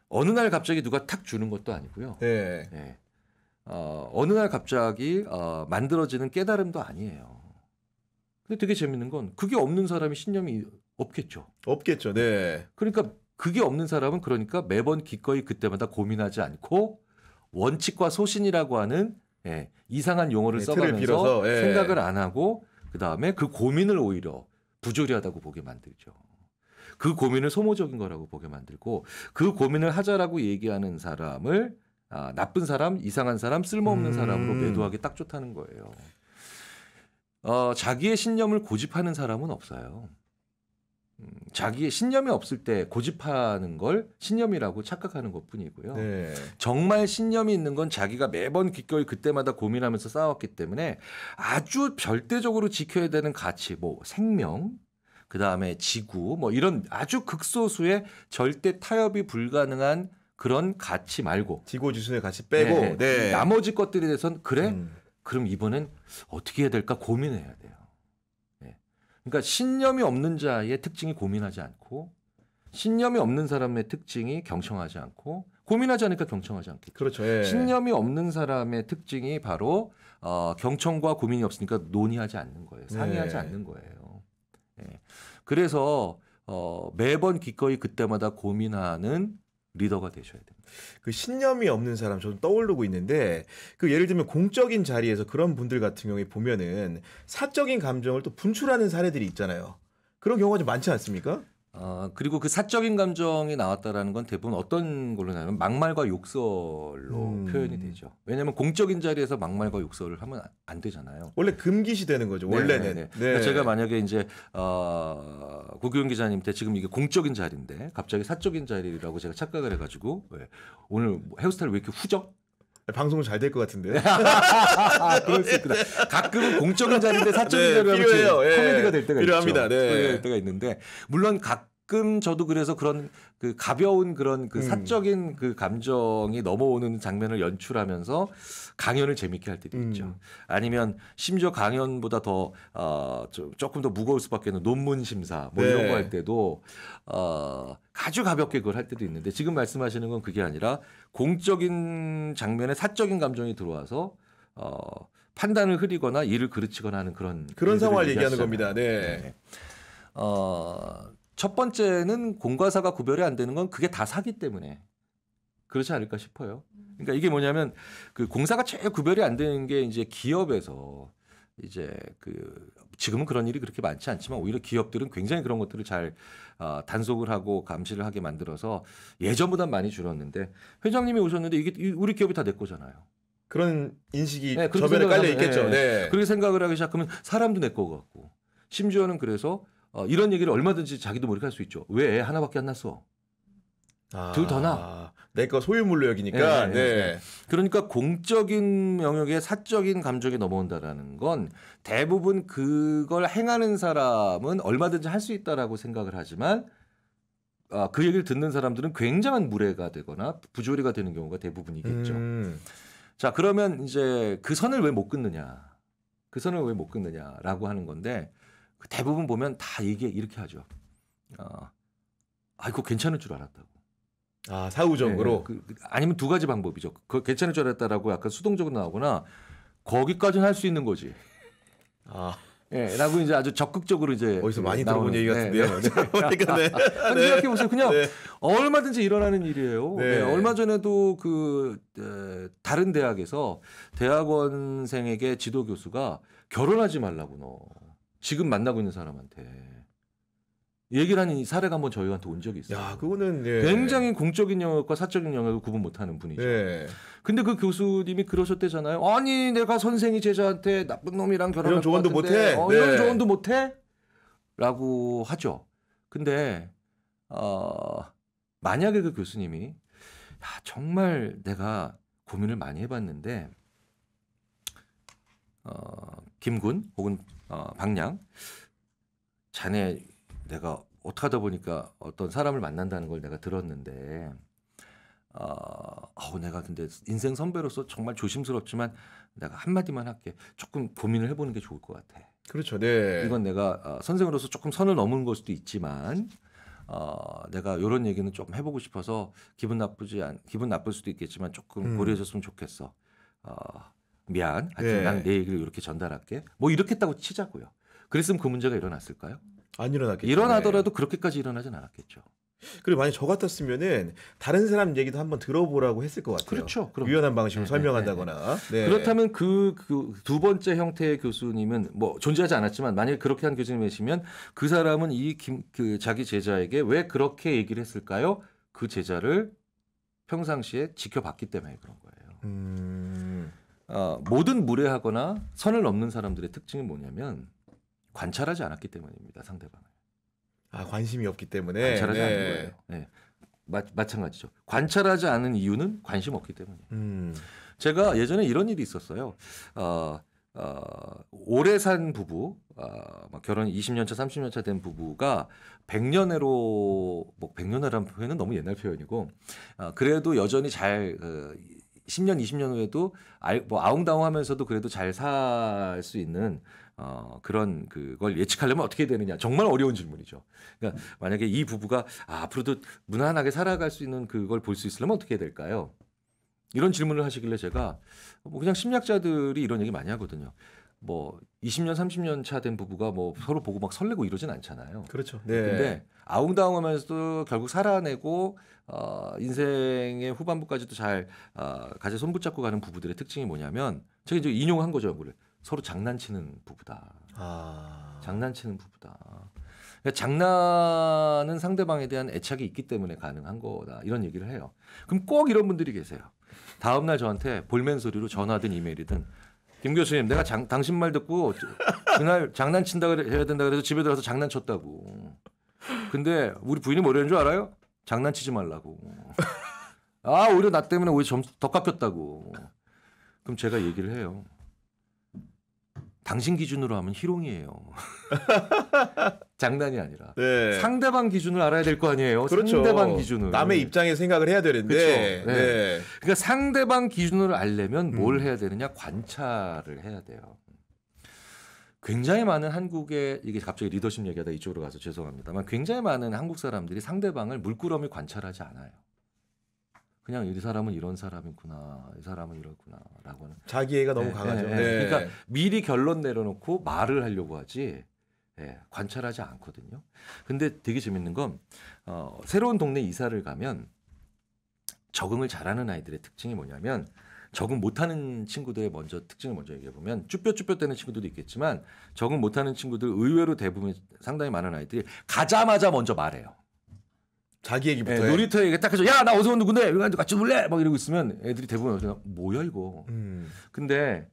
어느 날 갑자기 누가 탁 주는 것도 아니고요. 네. 네. 어느 날 갑자기 만들어지는 깨달음도 아니에요. 근데 되게 재밌는 건 그게 없는 사람이 신념이 없겠죠. 없겠죠. 네. 그러니까 그게 없는 사람은 그러니까 매번 기꺼이 그때마다 고민하지 않고 원칙과 소신이라고 하는 이상한 용어를 네, 써가면서 틀을 빌어서, 생각을 안 하고 그다음에 그 고민을 오히려 부조리하다고 보게 만들죠. 그 고민을 소모적인 거라고 보게 만들고 그 고민을 하자라고 얘기하는 사람을 나쁜 사람, 이상한 사람, 쓸모없는 사람으로 매도하기 딱 좋다는 거예요. 자기의 신념을 고집하는 사람은 없어요. 자기의 신념이 없을 때 고집하는 걸 신념이라고 착각하는 것뿐이고요. 네. 정말 신념이 있는 건 자기가 매번 기꺼이 그때마다 고민하면서 쌓아왔기 때문에 아주 절대적으로 지켜야 되는 가치, 뭐 생명, 그다음에 지구, 뭐 이런 아주 극소수의 절대 타협이 불가능한 그런 가치 말고 지고지순의 같이 빼고 네. 나머지 것들에 대해서는 그래? 그럼 이번엔 어떻게 해야 될까 고민해야 돼요. 그러니까 신념이 없는 자의 특징이 고민하지 않고 신념이 없는 사람의 특징이 경청하지 않고 고민하지 않으니까 경청하지 않겠죠. 그렇죠. 예. 신념이 없는 사람의 특징이 바로 경청과 고민이 없으니까 논의하지 않는 거예요. 상의하지 않는 거예요. 그래서 매번 기꺼이 그때마다 고민하는 리더가 되셔야 됩니다. 그 신념이 없는 사람 저는 떠오르고 있는데 그 예를 들면 공적인 자리에서 그런 분들 같은 경우에 보면은 사적인 감정을 또 분출하는 사례들이 있잖아요. 그런 경우가 좀 많지 않습니까? 그리고 그 사적인 감정이 나왔다라는 건 대부분 어떤 걸로 나오면 막말과 욕설로 표현이 되죠. 왜냐하면 공적인 자리에서 막말과 욕설을 하면 안 되잖아요. 원래 금기시 되는 거죠. 원래는. 네. 그러니까 제가 만약에 이제 구규영 기자님한테 지금 이게 공적인 자리인데 갑자기 사적인 자리라고 제가 착각을 해가지고 오늘 헤어스타일 왜 이렇게 후져? 방송은 잘 될 것 같은데. 그럴 수 있구나. 가끔은 공적인 자리인데 사적인 자리가 코미디가 될 때가 필요합니다. 있죠. 네. 될 때가 있는데 물론 가끔 저도 그래서 그런 그 가벼운 그런 그 사적인 그 감정이 넘어오는 장면을 연출하면서 강연을 재밌게 할 때도 있죠. 아니면 심지어 강연보다 더 조금 더 무거울 수밖에 없는 논문 심사 뭐 이런 거 할 때도 아주 가볍게 그걸 할 때도 있는데 지금 말씀하시는 건 그게 아니라 공적인 장면에 사적인 감정이 들어와서 판단을 흐리거나 일을 그르치거나 하는 그런 상황을 얘기하는 겁니다. 네. 첫 번째는 공과 사가 구별이 안 되는 건 그게 다 사기 때문에 그렇지 않을까 싶어요. 그러니까 이게 뭐냐면 그 공사가 제일 구별이 안 되는 게 이제 기업에서 이제 지금은 그런 일이 그렇게 많지 않지만 오히려 기업들은 굉장히 그런 것들을 잘 단속을 하고 감시를 하게 만들어서 예전보다 많이 줄었는데 회장님이 오셨는데 이게 우리 기업이 다 내 거잖아요. 그런 인식이 저변에 깔려 있겠죠. 네. 그렇게 생각을 하기 시작하면 사람도 내 거 같고 심지어는 그래서 이런 얘기를 얼마든지 자기도 모르게 할 수 있죠. 왜 애 하나밖에 안 낳았어? 둘 더 나. 내 거 소유물로 여기니까. 네. 그러니까 공적인 영역에 사적인 감정이 넘어온다라는 건 대부분 그걸 행하는 사람은 얼마든지 할 수 있다라고 생각을 하지만 그 얘기를 듣는 사람들은 굉장한 무례가 되거나 부조리가 되는 경우가 대부분이겠죠. 자, 그러면 이제 그 선을 왜 못 끊느냐? 그 선을 왜 못 끊느냐라고 하는 건데 대부분 보면 다 이렇게 하죠. 이거 괜찮을 줄 알았다고. 사후적으로. 아니면 두 가지 방법이죠. 그거 괜찮을 줄 알았다라고 약간 수동적으로 나오거나 거기까지는 할 수 있는 거지. 라고 이제 아주 적극적으로 이제 어디서 많이 들어본 얘기 같은데요. 그러니까 생각해 보세요. 그냥 얼마든지 일어나는 일이에요. 얼마 전에도 다른 대학에서 대학원생에게 지도 교수가 결혼하지 말라고 너 지금 만나고 있는 사람한테 얘기를 하는 사례가 한번 저희한테 온 적이 있어요. 야, 그거는 굉장히 공적인 영역과 사적인 영역을 구분 못하는 분이죠. 근데 그 교수님이 그러셨대잖아요. 아니 내가 선생이 제자한테 나쁜 놈이랑 결혼할 것 같은데 못해? 이런 조언도 못해? 라고 하죠. 근데 만약에 그 교수님이 정말 내가 고민을 많이 해봤는데 김군 혹은 박량 자네 내가 어떻게 하다 보니까 어떤 사람을 만난다는 걸 내가 들었는데 내가 근데 인생 선배로서 정말 조심스럽지만 내가 한마디만 할게. 조금 고민을 해보는 게 좋을 것 같아. 그렇죠. 네. 이건 내가 선생으로서 조금 선을 넘은 걸 수도 있지만 내가 이런 얘기는 좀 해보고 싶어서 기분 나쁠 수도 있겠지만 조금 고려해줬으면 좋겠어. 미안. 하여튼 네. 난 내 얘기를 이렇게 전달할게. 뭐 이렇게 했다고 치자고요. 그랬으면 그 문제가 일어났을까요? 안 일어났겠죠. 일어나더라도 그렇게까지 일어나진 않았겠죠. 그리고 만약 저 같았으면은 다른 사람 얘기도 한번 들어보라고 했을 것 같아요. 그렇죠. 그럼. 유연한 방식으로 설명한다거나. 네. 그렇다면 그 두 번째 형태의 교수님은 뭐 존재하지 않았지만 만약에 그렇게 한 교수님이시면 그 사람은 그 자기 제자에게 왜 그렇게 얘기를 했을까요? 그 제자를 평상시에 지켜봤기 때문에 그런 거예요. 모든 무례하거나 선을 넘는 사람들의 특징이 뭐냐면 관찰하지 않았기 때문입니다. 상대방을. 관심이 없기 때문에. 관찰하지 않는 거예요. 네. 마찬가지죠. 관찰하지 않은 이유는 관심 없기 때문이에요. 제가 예전에 이런 일이 있었어요. 오래 산 부부, 결혼 20년 차, 30년 차 된 부부가 100년애로, 뭐 100년애라는 표현은 너무 옛날 표현이고, 그래도 여전히 잘 10년, 20년 후에도 뭐 아웅다웅하면서도 그래도 잘 살 수 있는 그런 그걸 예측하려면 어떻게 되느냐. 정말 어려운 질문이죠. 그러니까 만약에 이 부부가 앞으로도 무난하게 살아갈 수 있는 그걸 볼 수 있으려면 어떻게 해야 될까요? 이런 질문을 하시길래 제가 뭐 그냥 심리학자들이 이런 얘기 많이 하거든요. 뭐 20년, 30년 차 된 부부가 뭐 서로 보고 막 설레고 이러진 않잖아요. 그렇죠. 네. 근데 아웅다웅하면서도 결국 살아내고 인생의 후반부까지도 잘 같이 손붙잡고 가는 부부들의 특징이 뭐냐면 제가 이제 인용한 거죠. 그걸. 서로 장난치는 부부다. 장난치는 부부다. 그러니까 장난은 상대방에 대한 애착이 있기 때문에 가능한 거다. 이런 얘기를 해요. 그럼 꼭 이런 분들이 계세요. 다음 날 저한테 볼멘 소리로 전화든 이메일이든 김 교수님 내가 당신 말 듣고 그날 장난친다 해야 된다 그래서 집에 들어가서 장난쳤다고. 근데 우리 부인이 뭐라는 줄 알아요? 장난치지 말라고. 오히려 나 때문에 오히려 점수 더 깎였다고. 그럼 제가 얘기를 해요. 당신 기준으로 하면 희롱이에요. 장난이 아니라. 네. 상대방 기준을 알아야 될 거 아니에요. 그렇죠. 상대방 기준을. 남의 입장에 생각을 해야 되는데. 그렇죠. 네. 네. 그러니까 상대방 기준을 알려면 뭘 해야 되느냐? 관찰을 해야 돼요. 굉장히 많은 한국의 이게 갑자기 리더십 얘기하다 이쪽으로 가서 죄송합니다만 굉장히 많은 한국 사람들이 상대방을 물끄러미 관찰하지 않아요. 그냥 이 사람은 이런 사람이구나, 이 사람은 이렇구나라고 하는 자기애가 너무 강하죠. 네. 그러니까 미리 결론 내려놓고 말을 하려고 하지 관찰하지 않거든요. 근데 되게 재밌는 건 새로운 동네 이사를 가면 적응을 잘하는 아이들의 특징이 뭐냐면 적응 못하는 친구들의 특징을 먼저 얘기해 보면 쭈뼛쭈뼛대는 친구들도 있겠지만 적응 못하는 친구들 의외로 대부분 상당히 많은 아이들이 가자마자 먼저 말해요. 자기 얘기부터. 놀이터 얘기 딱 해서 야 나 어서 온 누군데 여기 같이 놀래 막 이러고 있으면 애들이 대부분 뭐야 이거. 근데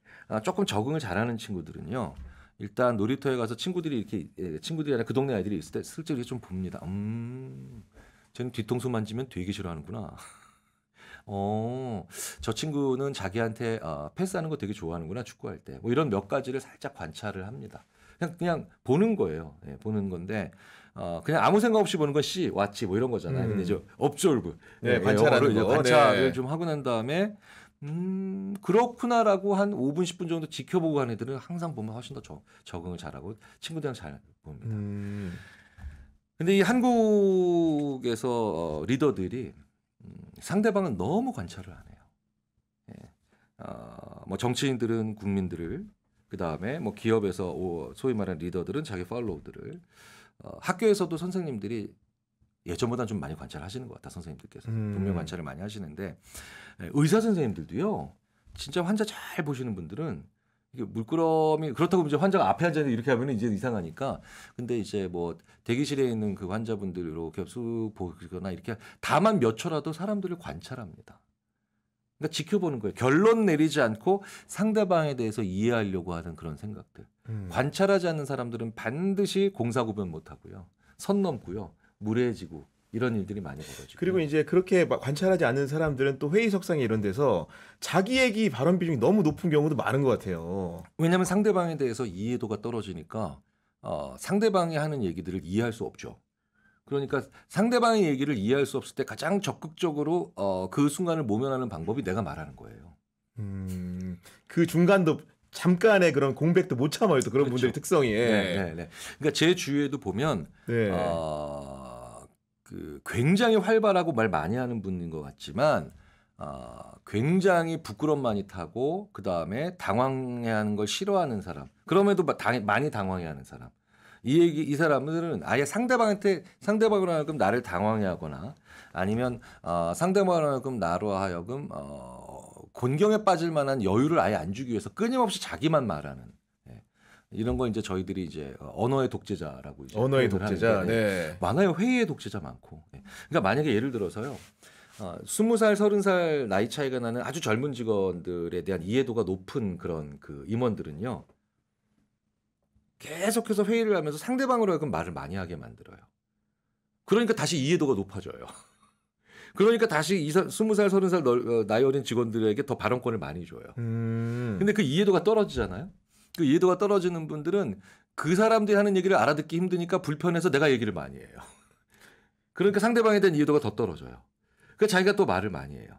조금 적응을 잘하는 친구들은요. 일단 놀이터에 가서 친구들이 아니라 그 동네 아이들이 있을 때 슬쩍 이렇게 좀 봅니다. 쟤는 뒤통수 만지면 되게 싫어하는구나. 저 친구는 자기한테 패스하는 거 되게 좋아하는구나 축구할 때. 뭐 이런 몇 가지를 살짝 관찰을 합니다. 그냥 보는 거예요. 보는 건데 그냥 아무 생각 없이 보는 건 왔지 뭐 이런 거잖아요. 근데 이제 observe, 관찰하는 거. 관찰을 좀 하고 난 다음에 그렇구나라고 한 5분 10분 정도 지켜보고 가는 애들은 항상 보면 훨씬 더 적응을 잘하고 친구들이랑 잘 봅니다. 근데 이 한국에서 리더들이 상대방은 너무 관찰을 안 해요. 뭐 정치인들은 국민들을 그다음에 뭐 기업에서 소위 말하는 리더들은 자기 팔로우들을 학교에서도 선생님들이 예전보다는 좀 많이 관찰하시는 것 같다. 선생님들께서 분명 관찰을 많이 하시는데 의사 선생님들도요. 진짜 환자 잘 보시는 분들은 이게 물끄러미 그렇다고 이제 환자가 앞에 앉아 이렇게 하면 이제 이상하니까 근데 이제 뭐 대기실에 있는 그 환자분들 이렇게 쑥 보거나 이렇게 다만 몇 초라도 사람들을 관찰합니다. 그러니까 지켜보는 거예요. 결론 내리지 않고 상대방에 대해서 이해하려고 하는 그런 생각들. 관찰하지 않는 사람들은 반드시 공사구분 못하고요. 선 넘고요. 무례해지고 이런 일들이 많이 벌어지고. 그리고 이제 그렇게 관찰하지 않는 사람들은 또 회의석상에 이런 데서 자기 얘기 발언 비중이 너무 높은 경우도 많은 것 같아요. 왜냐하면 상대방에 대해서 이해도가 떨어지니까 상대방이 하는 얘기들을 이해할 수 없죠. 그러니까 상대방의 얘기를 이해할 수 없을 때 가장 적극적으로 그 순간을 모면하는 방법이 내가 말하는 거예요. 그 중간도 잠깐의 그런 공백도 못 참아요. 또 그런 그렇죠. 분들의 특성이. 예. 네. 그러니까 제 주위에도 보면 네. 그 굉장히 활발하고 말 많이 하는 분인 것 같지만 굉장히 부끄럼 많이 타고 그 다음에 당황해하는 걸 싫어하는 사람. 그럼에도 많이 당황해하는 사람. 이 사람들은 아예 상대방으로 하여금 나를 당황해하거나 아니면 상대방으로 하여금 나로 하여금 곤경에 빠질 만한 여유를 아예 안 주기 위해서 끊임없이 자기만 말하는. 예. 이런 거 이제 저희들이 이제 언어의 독재자라고 이제 언어의 표현을 독재자. 하는데, 네. 많아요. 회의의 독재자 많고. 예. 그러니까 만약에 예를 들어서요. 20살, 30살 나이 차이가 나는 아주 젊은 직원들에 대한 이해도가 높은 그런 그 임원들은요. 계속해서 회의를 하면서 상대방으로 하여금 말을 많이 하게 만들어요. 그러니까 다시 이해도가 높아져요. 그러니까 다시 20살, 30살 나이 어린 직원들에게 더 발언권을 많이 줘요. 근데 그 이해도가 떨어지잖아요. 그 이해도가 떨어지는 분들은 그 사람들이 하는 얘기를 알아듣기 힘드니까 불편해서 내가 얘기를 많이 해요. 그러니까 상대방에 대한 이해도가 더 떨어져요. 그러니까 자기가 또 말을 많이 해요.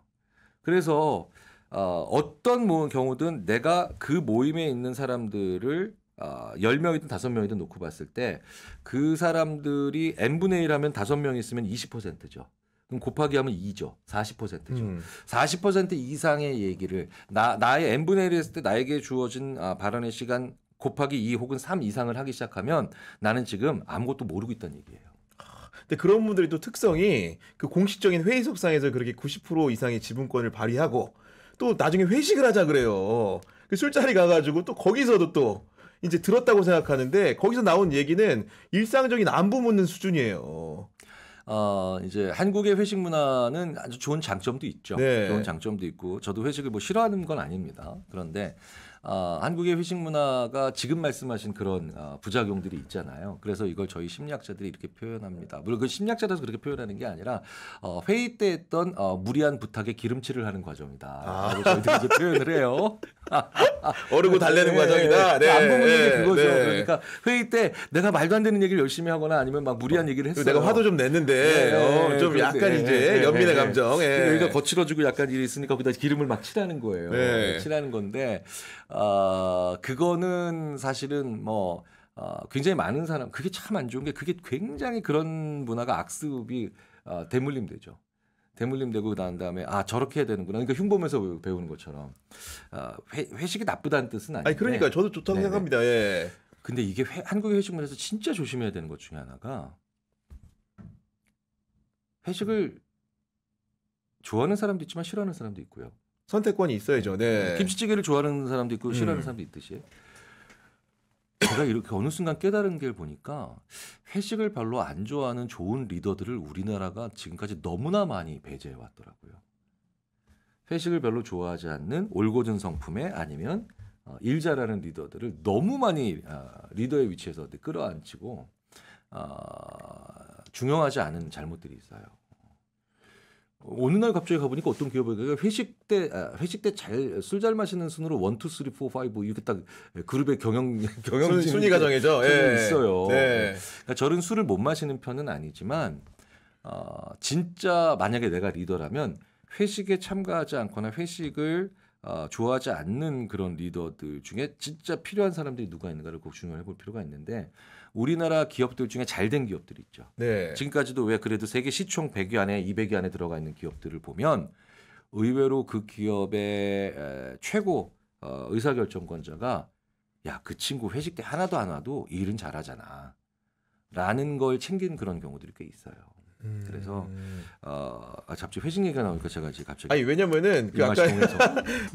그래서 어떤 경우든 내가 그 모임에 있는 사람들을 10명이든 5명이든 놓고 봤을 때 그 사람들이 n분의 1 하면 5명 있으면 20%죠. 그럼 곱하기 하면 2죠. 40%죠. 40% 이상의 얘기를 나의 n분의 1을 했을 때 나에게 주어진 발언의 시간 곱하기 2 혹은 3 이상을 하기 시작하면 나는 지금 아무것도 모르고 있다는 얘기예요. 근데 그런 분들이 또 특성이 그 공식적인 회의석상에서 그렇게 90% 이상의 지분권을 발휘하고 또 나중에 회식을 하자 그래요. 그 술자리 가가지고 또 거기서도 또 이제 들었다고 생각하는데 거기서 나온 얘기는 일상적인 안부 묻는 수준이에요. 이제 한국의 회식 문화는 아주 좋은 장점도 있죠. 네. 좋은 장점도 있고 저도 회식을 뭐 싫어하는 건 아닙니다. 그런데 한국의 회식 문화가 지금 말씀하신 그런 부작용들이 있잖아요. 그래서 이걸 저희 심리학자들이 이렇게 표현합니다. 물론 그 심리학자라서 그렇게 표현하는 게 아니라 회의 때 했던 무리한 부탁에 기름칠을 하는 과정이다. 라고 저희들이 이제 표현을 해요. 어르고 달래는 과정이다. 네. 안 보는 게 그거죠. 네. 그러니까 회의 때 내가 말도 안 되는 얘기를 열심히 하거나 아니면 막 무리한 얘기를 했어요. 내가 화도 좀 냈는데 좀 약간 이제 연민의 감정. 여기가 거칠어지고 약간 일이 있으니까 거기다 기름을 막 칠하는 거예요. 네. 칠하는 건데 그거는 사실은 굉장히 많은 사람 그게 참 안 좋은 게 그게 굉장히 그런 문화가 악습이 대물림되죠. 대물림되고 난 다음에 저렇게 해야 되는구나. 그러니까 흉보면서 배우는 것처럼 회식이 나쁘다는 뜻은 아닌데. 아니 그러니까 저도 좋다고 네네. 생각합니다. 예. 근데 이게 한국의 회식 문화에서 진짜 조심해야 되는 것 중에 하나가 회식을 좋아하는 사람도 있지만 싫어하는 사람도 있고요. 선택권이 있어야죠. 네. 김치찌개를 좋아하는 사람도 있고 싫어하는 사람도 있듯이 제가 이렇게 어느 순간 깨달은 게 보니까 회식을 별로 안 좋아하는 좋은 리더들을 우리나라가 지금까지 너무나 많이 배제해 왔더라고요. 회식을 별로 좋아하지 않는 올곧은 성품에 아니면 일 잘하는 리더들을 너무 많이 리더의 위치에서 끌어안치고 중요하지 않은 잘못들이 있어요. 어느 날 갑자기 가보니까 어떤 기업에 회식 때 술 잘 마시는 순으로 1, 2, 3, 4, 5 이렇게 딱 그룹의 경영 순위가 정해져. 예. 있어요. 네. 그러니까 저는 술을 못 마시는 편은 아니지만 진짜 만약에 내가 리더라면 회식에 참가하지 않거나 회식을 좋아하지 않는 그런 리더들 중에 진짜 필요한 사람들이 누가 있는가를 꼭 중요해 볼 필요가 있는데 우리나라 기업들 중에 잘된 기업들이 있죠. 네. 지금까지도 왜 그래도 세계 시총 100위 안에 200위 안에 들어가 있는 기업들을 보면 의외로 그 기업의 최고 의사결정권자가 야, 그 친구 회식 때 하나도 안 와도 일은 잘하잖아 라는 걸 챙긴 그런 경우들이 꽤 있어요. 그래서 갑자기 회식 얘기가 나오니까 제가 이제 갑자기 아니 왜냐면은 그 아까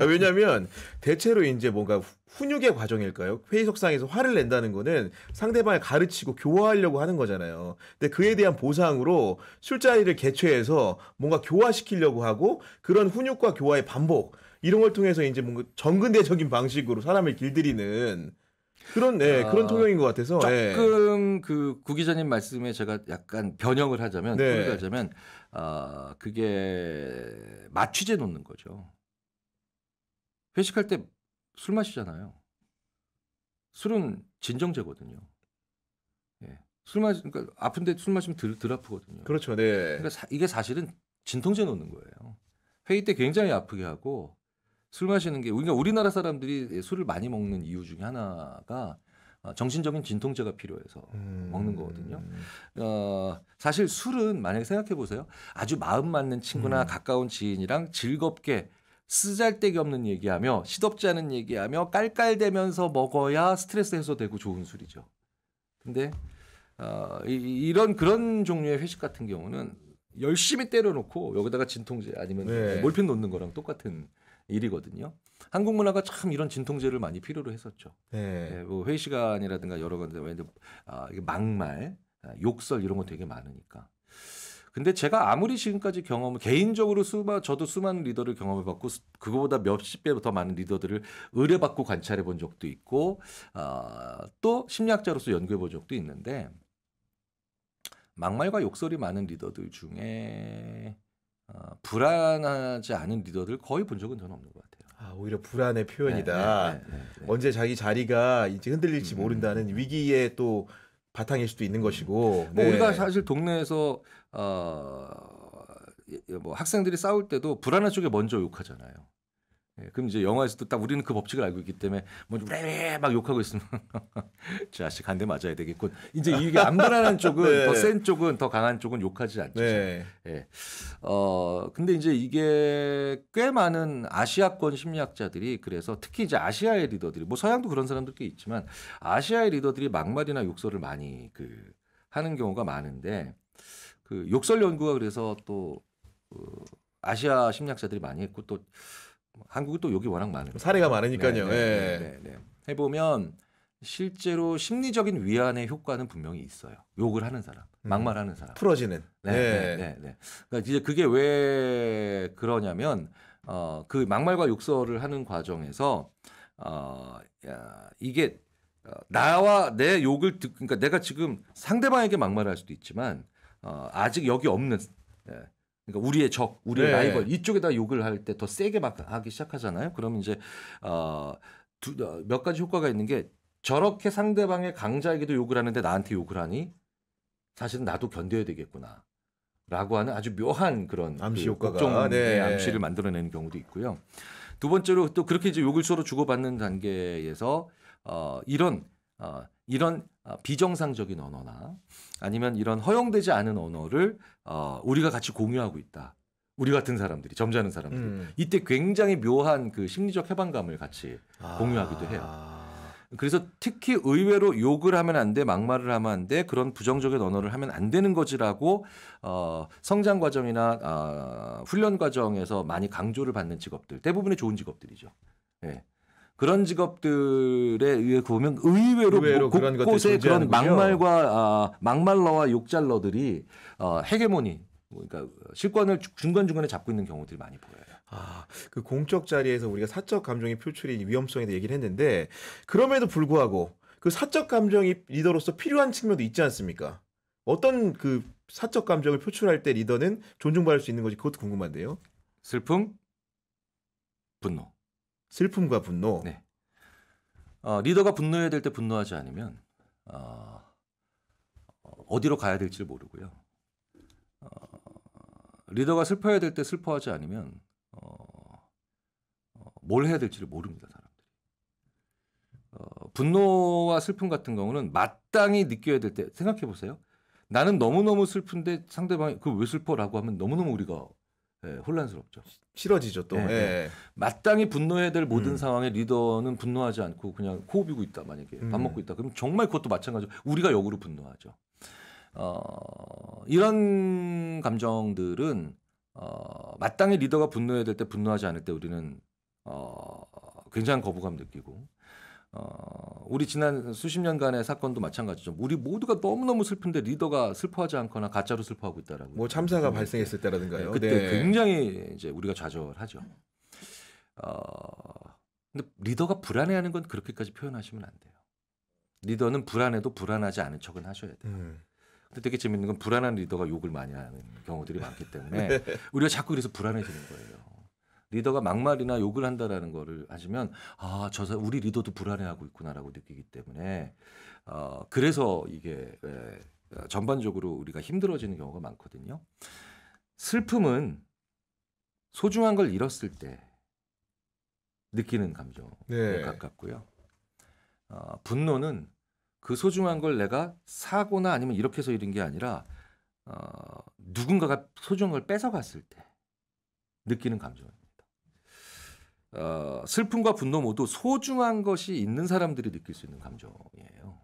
왜냐면 대체로 이제 뭔가 훈육의 과정일까요? 회의석상에서 화를 낸다는 거는 상대방을 가르치고 교화하려고 하는 거잖아요. 근데 그에 대한 보상으로 술자리를 개최해서 뭔가 교화시키려고 하고 그런 훈육과 교화의 반복 이런 걸 통해서 이제 뭔가 정근대적인 방식으로 사람을 길들이는 그런 그런 통영인 것 같아서 조금 그 구 기자님 말씀에 제가 약간 변형을 하자면 그게 마취제 놓는 거죠. 회식할 때 술 마시잖아요. 술은 진정제거든요. 예. 그러니까 아픈데 술 마시면 덜 아프거든요. 그렇죠. 네. 그러니까 이게 사실은 진통제 놓는 거예요. 회의 때 굉장히 아프게 하고 술 마시는 게 그러니까 우리나라 사람들이 술을 많이 먹는 이유 중에 하나가 정신적인 진통제가 필요해서 먹는 거거든요. 사실 술은 만약에 생각해 보세요. 아주 마음 맞는 친구나 가까운 지인이랑 즐겁게 쓰잘데기 없는 얘기하며 시덥지 않은 얘기하며 깔깔대면서 먹어야 스트레스 해소되고 좋은 술이죠. 근데 이런 그런 종류의 회식 같은 경우는 열심히 때려놓고 여기다가 진통제 아니면 네. 몰핀 놓는 거랑 똑같은 일이거든요. 한국 문화가 참 이런 진통제를 많이 필요로 했었죠. 네. 네, 뭐 회의 시간이라든가 여러 건데 이게 막말, 욕설 이런 거 되게 많으니까. 근데 제가 아무리 지금까지 개인적으로 저도 수많은 리더를 경험해봤고 그거보다 몇십 배 더 많은 리더들을 의뢰받고 관찰해본 적도 있고 또 심리학자로서 연구해본 적도 있는데 막말과 욕설이 많은 리더들 중에 불안하지 않은 리더들 거의 본 적은 저는 없는 것 같아요. 오히려 불안의 표현이다. 네. 언제 자기 자리가 이제 흔들릴지 모른다는 위기의 또 바탕일 수도 있는 것이고. 뭐 우리가 사실 동네에서 뭐 학생들이 싸울 때도 불안한 쪽에 먼저 욕하잖아요. 그럼 이제 영화에서도 딱 우리는 그 법칙을 알고 있기 때문에 먼저 막 욕하고 있으면 저 자식 한 대 맞아야 되겠군. 이제 이게 안 불안한 쪽은 네. 더 센 쪽은 더 강한 쪽은 욕하지 않죠. 네. 근데 이제 이게 꽤 많은 아시아권 심리학자들이 그래서 특히 이제 아시아의 리더들이 뭐 서양도 그런 사람들 꽤 있지만 아시아의 리더들이 막말이나 욕설을 많이 하는 경우가 많은데 그 욕설 연구가 그래서 또 아시아 심리학자들이 많이 했고 또 한국은 또 욕이 워낙 많은 사례가 많으니까요. 네. 해보면 실제로 심리적인 위안의 효과는 분명히 있어요. 욕을 하는 사람, 막말하는 사람. 풀어지는. 네. 그러니까 이제 그게 왜 그러냐면 그 막말과 욕설을 하는 과정에서 이게 나와 내 욕을 그러니까 내가 지금 상대방에게 막말할 수도 있지만 아직 여기 없는 그러니까 우리의 적, 우리의 네. 라이벌 이쪽에다 욕을 할 때 더 세게 막 하기 시작하잖아요. 그러면 이제 몇 가지 효과가 있는 게 저렇게 상대방의 강자에게도 욕을 하는데 나한테 욕을 하니 사실은 나도 견뎌야 되겠구나. 라고 하는 아주 묘한 그런 암시 효과가 복종의 암시를 만들어내는 경우도 있고요. 두 번째로 또 그렇게 이제 욕을 서로 주고받는 단계에서 이런 비정상적인 언어나 아니면 이런 허용되지 않은 언어를 우리가 같이 공유하고 있다. 우리 같은 사람들이 점잖은 사람들이 이때 굉장히 묘한 그 심리적 해방감을 같이 공유하기도 해요. 그래서 특히 의외로 욕을 하면 안 돼, 막말을 하면 안 돼, 그런 부정적인 언어를 하면 안 되는 거지라고 성장 과정이나 훈련 과정에서 많이 강조를 받는 직업들, 대부분의 좋은 직업들이죠. 네. 그런 직업들에 의해 보면 의외로 곳곳에 그런 막말러와 욕잘러들이 헤게모니, 그러니까 실권을 중간중간에 잡고 있는 경우들이 많이 보여요. 그 공적 자리에서 우리가 사적 감정의 표출의 위험성에 대해 얘기를 했는데 그럼에도 불구하고 그 사적 감정이 리더로서 필요한 측면도 있지 않습니까? 어떤 그 사적 감정을 표출할 때 리더는 존중받을 수 있는 건지 그것도 궁금한데요. 슬픔, 분노. 슬픔과 분노. 네. 리더가 분노해야 될 때 분노하지 않으면 어디로 가야 될지를 모르고요. 리더가 슬퍼해야 될 때 슬퍼하지 않으면 뭘 해야 될지를 모릅니다, 사람들이. 분노와 슬픔 같은 경우는 마땅히 느껴야 될 때 생각해 보세요. 나는 너무너무 슬픈데 상대방이 그 왜 슬퍼라고 하면 너무너무 우리가 혼란스럽죠. 싫어지죠 또. 네. 마땅히 분노해야 될 모든 상황에 리더는 분노하지 않고 그냥 코 비고 있다 만약에 밥 먹고 있다. 그럼 정말 그것도 마찬가지로 우리가 역으로 분노하죠. 이런 감정들은 마땅히 리더가 분노해야 될 때 분노하지 않을 때 우리는 굉장한 거부감 느끼고 우리 지난 수십 년간의 사건도 마찬가지죠. 우리 모두가 너무너무 슬픈데 리더가 슬퍼하지 않거나 가짜로 슬퍼하고 있다라고. 뭐 참사가 발생했을 때라든가요. 그때 굉장히 이제 우리가 좌절하죠. 근데 리더가 불안해하는 건 그렇게까지 표현하시면 안 돼요. 리더는 불안해도 불안하지 않은 척은 하셔야 돼요. 근데 되게 재밌는 건 불안한 리더가 욕을 많이 하는 경우들이 많기 때문에 우리가 자꾸 그래서 불안해지는 거예요. 리더가 막말이나 욕을 한다라는 거를 하시면 우리 리더도 불안해하고 있구나라고 느끼기 때문에 그래서 이게 전반적으로 우리가 힘들어지는 경우가 많거든요. 슬픔은 소중한 걸 잃었을 때 느끼는 감정에 네. 가깝고요. 분노는 그 소중한 걸 내가 사고나 아니면 이렇게 해서 잃은 게 아니라 누군가가 소중한 걸 뺏어갔을 때 느끼는 감정입니다. 슬픔과 분노 모두 소중한 것이 있는 사람들이 느낄 수 있는 감정이에요.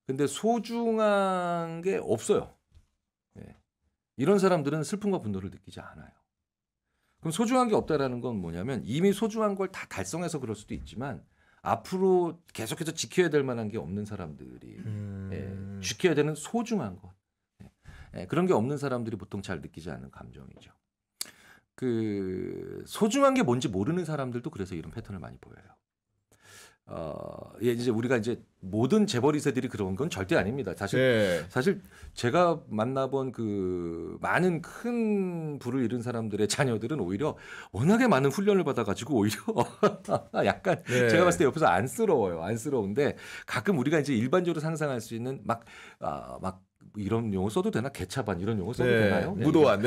근데 소중한 게 없어요. 예. 이런 사람들은 슬픔과 분노를 느끼지 않아요. 그럼 소중한 게 없다라는 건 뭐냐면 이미 소중한 걸 다 달성해서 그럴 수도 있지만 앞으로 계속해서 지켜야 될 만한 게 없는 사람들이 지켜야 되는 소중한 것 그런 게 없는 사람들이 보통 잘 느끼지 않는 감정이죠. 그 소중한 게 뭔지 모르는 사람들도 그래서 이런 패턴을 많이 보여요. 이제 우리가 이제 모든 재벌 2세들이 그런 건 절대 아닙니다. 사실 제가 만나본 그 많은 큰 부를 이룬 사람들의 자녀들은 오히려 워낙에 많은 훈련을 받아가지고 오히려 약간 제가 봤을 때 옆에서 안쓰러운데 가끔 우리가 이제 일반적으로 상상할 수 있는 막 이런 용어 써도 되나? 개차반 이런 용어 써도 되나요? 무도한.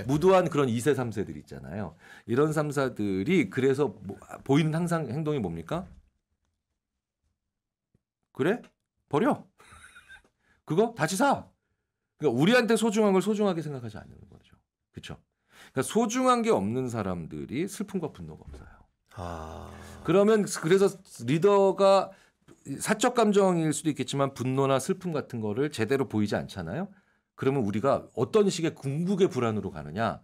무도한 그런 2세, 3세들 있잖아요. 이런 3사들이 그래서 보이는 항상 행동이 뭡니까? 그래? 버려. 그거 다시 사. 그러니까 우리한테 소중한 걸 소중하게 생각하지 않는 거죠. 그렇죠? 그러니까 소중한 게 없는 사람들이 슬픔과 분노가 없어요. 그러면 그래서 리더가 사적 감정일 수도 있겠지만 분노나 슬픔 같은 거를 제대로 보이지 않잖아요. 그러면 우리가 어떤 식의 궁극의 불안으로 가느냐?